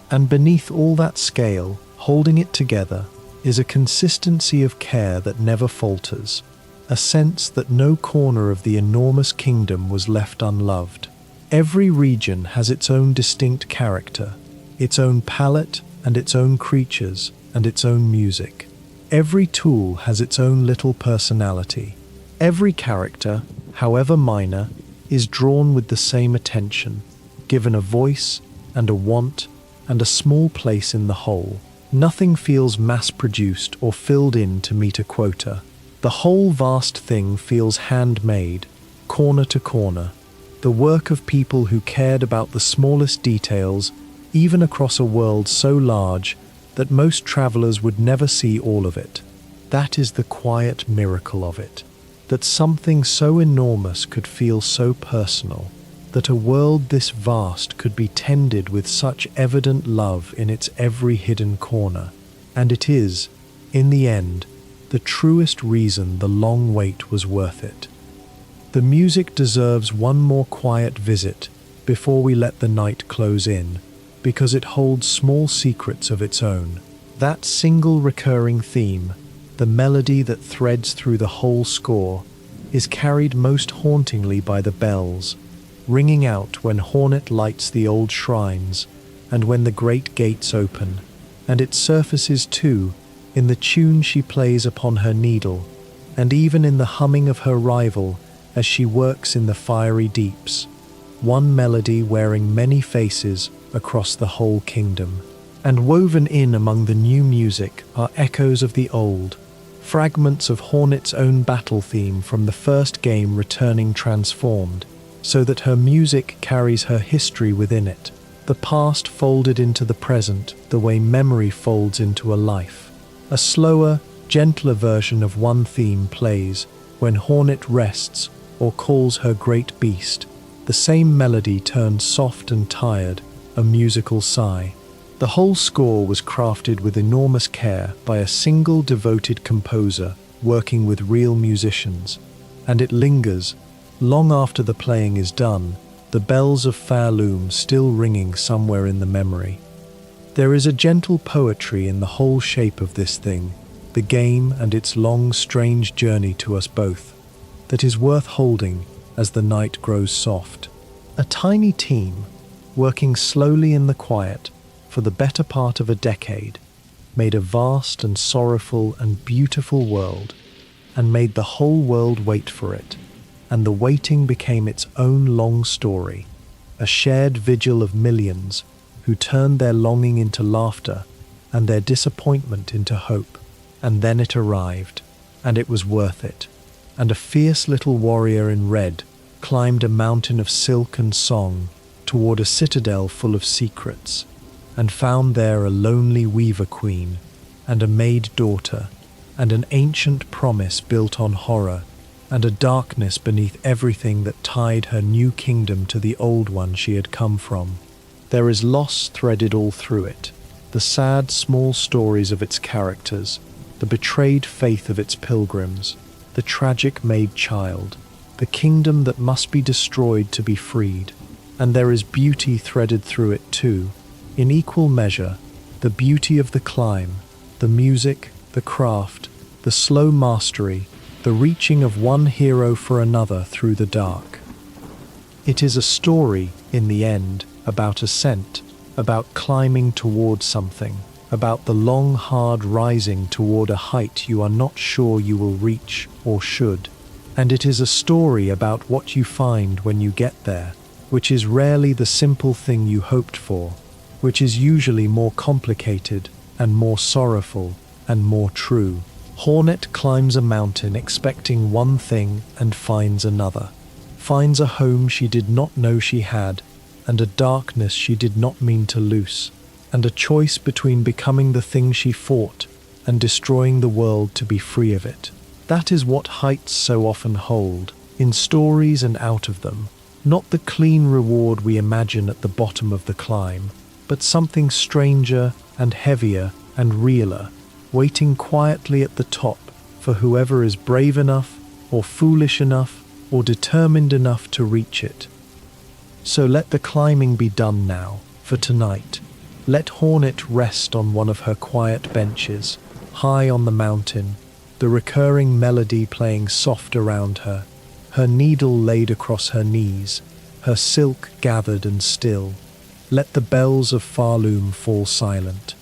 And beneath all that scale, holding it together, is a consistency of care that never falters, a sense that no corner of the enormous kingdom was left unloved. Every region has its own distinct character, its own palette and its own creatures and its own music. Every tool has its own little personality. Every character, however minor, is drawn with the same attention, given a voice and a want and a small place in the whole. Nothing feels mass-produced or filled in to meet a quota. The whole vast thing feels handmade, corner to corner, the work of people who cared about the smallest details, even across a world so large that most travelers would never see all of it. That is the quiet miracle of it, that something so enormous could feel so personal, that a world this vast could be tended with such evident love in its every hidden corner. And it is, in the end, the truest reason the long wait was worth it. The music deserves one more quiet visit before we let the night close in, because it holds small secrets of its own. That single recurring theme, the melody that threads through the whole score, is carried most hauntingly by the bells, ringing out when Hornet lights the old shrines and when the great gates open, and it surfaces too in the tune she plays upon her needle, and even in the humming of her rival as she works in the fiery deeps, one melody wearing many faces across the whole kingdom. And woven in among the new music are echoes of the old, fragments of Hornet's own battle theme from the first game returning transformed, so that her music carries her history within it, the past folded into the present the way memory folds into a life. A slower, gentler version of one theme plays when Hornet rests or calls her great beast, the same melody turned soft and tired, a musical sigh. The whole score was crafted with enormous care by a single devoted composer working with real musicians, and it lingers, long after the playing is done, the bells of Fairloom still ringing somewhere in the memory. There is a gentle poetry in the whole shape of this thing, the game and its long, strange journey to us both, that is worth holding as the night grows soft. A tiny team, working slowly in the quiet for the better part of a decade, made a vast and sorrowful and beautiful world, and made the whole world wait for it, and the waiting became its own long story, a shared vigil of millions who turned their longing into laughter and their disappointment into hope. And then it arrived, and it was worth it, and a fierce little warrior in red climbed a mountain of silk and song toward a citadel full of secrets, and found there a lonely weaver queen, and a maid daughter, and an ancient promise built on horror, and a darkness beneath everything that tied her new kingdom to the old one she had come from. There is loss threaded all through it, the sad small stories of its characters, the betrayed faith of its pilgrims, the tragic maid child, the kingdom that must be destroyed to be freed. And there is beauty threaded through it too, in equal measure, the beauty of the climb, The music, the craft, the slow mastery, the reaching of one hero for another through the dark. It is a story, in the end, about ascent, about climbing toward something, about the long, hard rising toward a height you are not sure you will reach or should. And it is a story about what you find when you get there, which is rarely the simple thing you hoped for, which is usually more complicated and more sorrowful and more true. Hornet climbs a mountain expecting one thing and finds another, finds a home she did not know she had, and a darkness she did not mean to loose, and a choice between becoming the thing she fought and destroying the world to be free of it. That is what heights so often hold, in stories and out of them, not the clean reward we imagine at the bottom of the climb, but something stranger and heavier and realer, waiting quietly at the top for whoever is brave enough or foolish enough or determined enough to reach it. So let the climbing be done now, for tonight. Let Hornet rest on one of her quiet benches, high on the mountain, the recurring melody playing soft around her, her needle laid across her knees, her silk gathered and still. Let the bells of Farloom fall silent.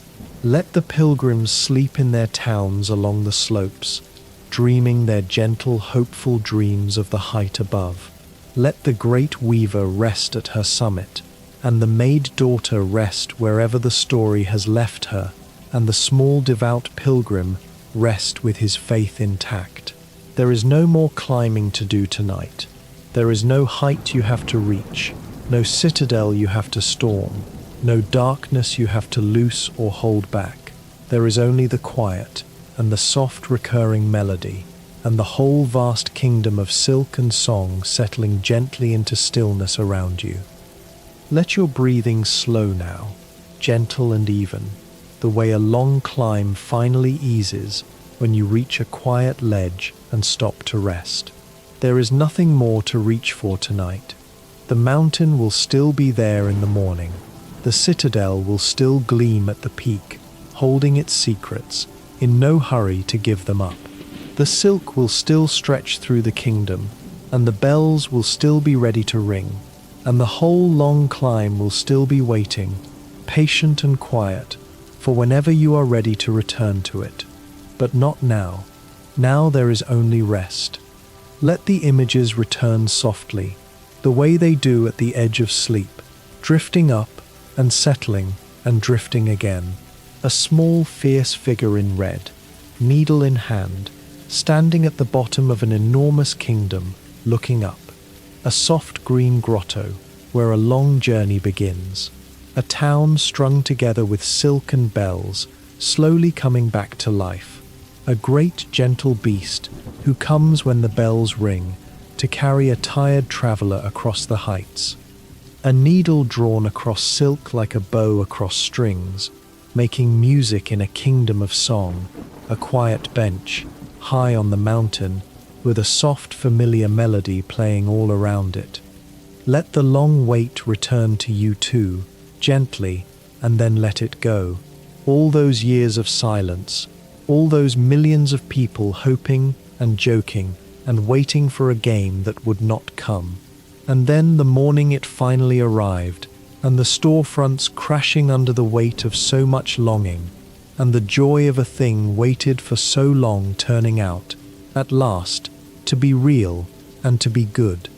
Let the pilgrims sleep in their towns along the slopes, dreaming their gentle, hopeful dreams of the height above. Let the great weaver rest at her summit, and the maid-daughter rest wherever the story has left her, and the small devout pilgrim rest with his faith intact. There is no more climbing to do tonight. There is no height you have to reach, no citadel you have to storm, no darkness you have to loose or hold back. There is only the quiet and the soft recurring melody, and the whole vast kingdom of silk and song settling gently into stillness around you. Let your breathing slow now, gentle and even, the way a long climb finally eases when you reach a quiet ledge and stop to rest. There is nothing more to reach for tonight. The mountain will still be there in the morning. The citadel will still gleam at the peak, holding its secrets, in no hurry to give them up. The silk will still stretch through the kingdom, and the bells will still be ready to ring, and the whole long climb will still be waiting, patient and quiet, for whenever you are ready to return to it. But not now. Now there is only rest. Let the images return softly, the way they do at the edge of sleep, drifting up and settling and drifting again. A small, fierce figure in red, needle in hand, standing at the bottom of an enormous kingdom, looking up. A soft green grotto, where a long journey begins. A town strung together with silk and bells, slowly coming back to life. A great gentle beast, who comes when the bells ring, to carry a tired traveller across the heights. A needle drawn across silk like a bow across strings, making music in a kingdom of song. A quiet bench, high on the mountain, with a soft familiar melody playing all around it. Let the long wait return to you too, gently, and then let it go. All those years of silence, all those millions of people hoping and joking and waiting for a game that would not come. And then the morning it finally arrived, and the storefronts crashing under the weight of so much longing, and the joy of a thing waited for so long turning out, at last, to be real and to be good.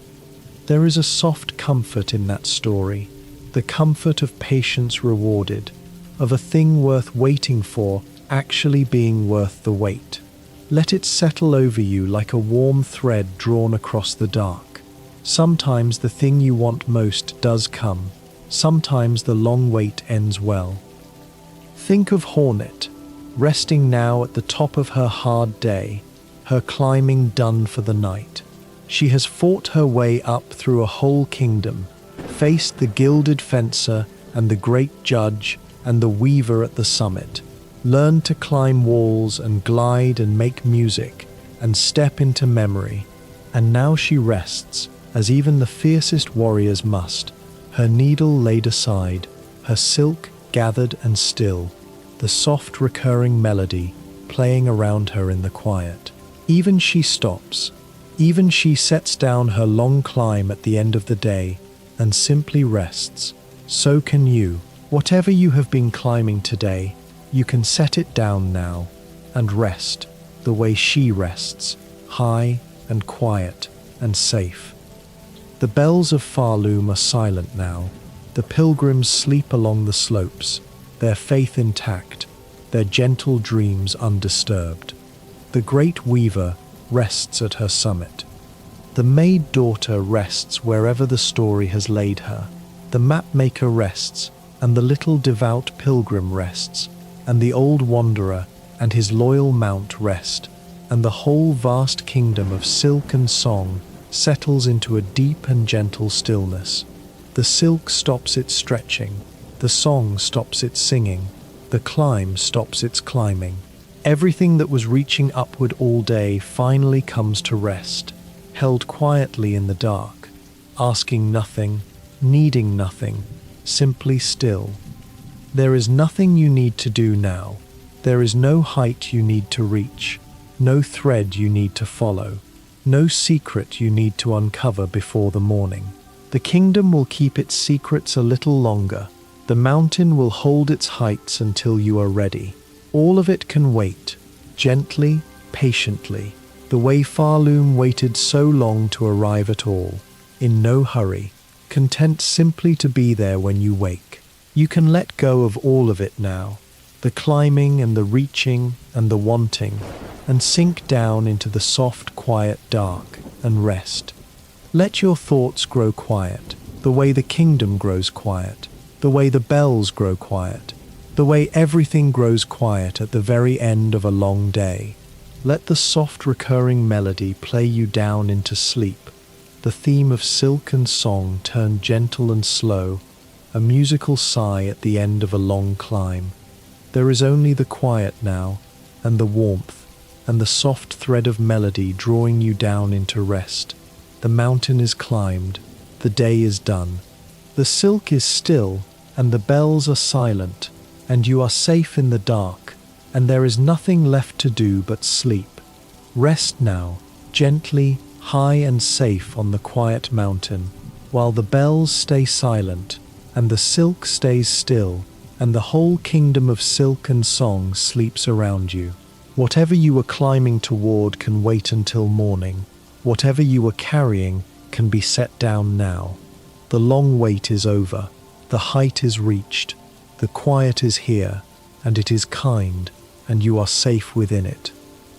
There is a soft comfort in that story, the comfort of patience rewarded, of a thing worth waiting for actually being worth the wait. Let it settle over you like a warm thread drawn across the dark. Sometimes the thing you want most does come. Sometimes the long wait ends well. Think of Hornet, resting now at the top of her hard day, her climbing done for the night. She has fought her way up through a whole kingdom, faced the gilded fencer and the great judge and the weaver at the summit, learned to climb walls and glide and make music and step into memory, and now she rests, as even the fiercest warriors must, her needle laid aside, her silk gathered and still. the soft recurring melody playing around her in the quiet. Even she stops. Even she sets down her long climb at the end of the day and simply rests. So can you. Whatever you have been climbing today, you can set it down now and rest the way she rests, high and quiet and safe. The bells of Farloom are silent now. The pilgrims sleep along the slopes, their faith intact, their gentle dreams undisturbed. The great weaver rests at her summit. The maid daughter rests wherever the story has laid her. The mapmaker rests, and the little devout pilgrim rests, and the old wanderer and his loyal mount rest, and the whole vast kingdom of silk and song settles into a deep and gentle stillness. The silk stops its stretching, the song stops its singing, the climb stops its climbing. Everything that was reaching upward all day finally comes to rest, held quietly in the dark, asking nothing, needing nothing, simply still. There is nothing you need to do now. There is no height you need to reach, no thread you need to follow, no secret you need to uncover before the morning. The kingdom will keep its secrets a little longer. The mountain will hold its heights until you are ready. All of it can wait, gently, patiently, the way Farloom waited so long to arrive at all, in no hurry, content simply to be there when you wake. You can let go of all of it now, the climbing and the reaching and the wanting, and sink down into the soft, quiet dark and rest. Let your thoughts grow quiet, the way the kingdom grows quiet, the way the bells grow quiet, the way everything grows quiet at the very end of a long day. Let the soft recurring melody play you down into sleep, the theme of silk and song turn gentle and slow, a musical sigh at the end of a long climb. There is only the quiet now, and the warmth, and the soft thread of melody drawing you down into rest. The mountain is climbed, the day is done. The silk is still, and the bells are silent, and you are safe in the dark, and there is nothing left to do but sleep. Rest now, gently, high and safe on the quiet mountain, while the bells stay silent, and the silk stays still, and the whole kingdom of silk and song sleeps around you. Whatever you were climbing toward can wait until morning. Whatever you were carrying can be set down now. The long wait is over. The height is reached. The quiet is here, and it is kind, and you are safe within it.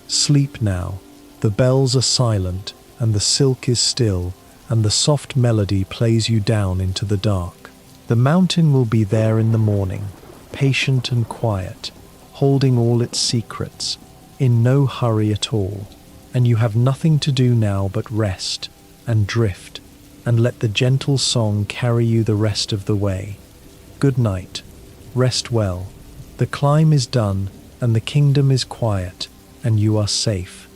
Sleep now. The bells are silent, and the silk is still, and the soft melody plays you down into the dark. The mountain will be there in the morning, patient and quiet, holding all its secrets, in no hurry at all, and you have nothing to do now but rest and drift and let the gentle song carry you the rest of the way. Good night. Rest well. The climb is done and the kingdom is quiet and you are safe.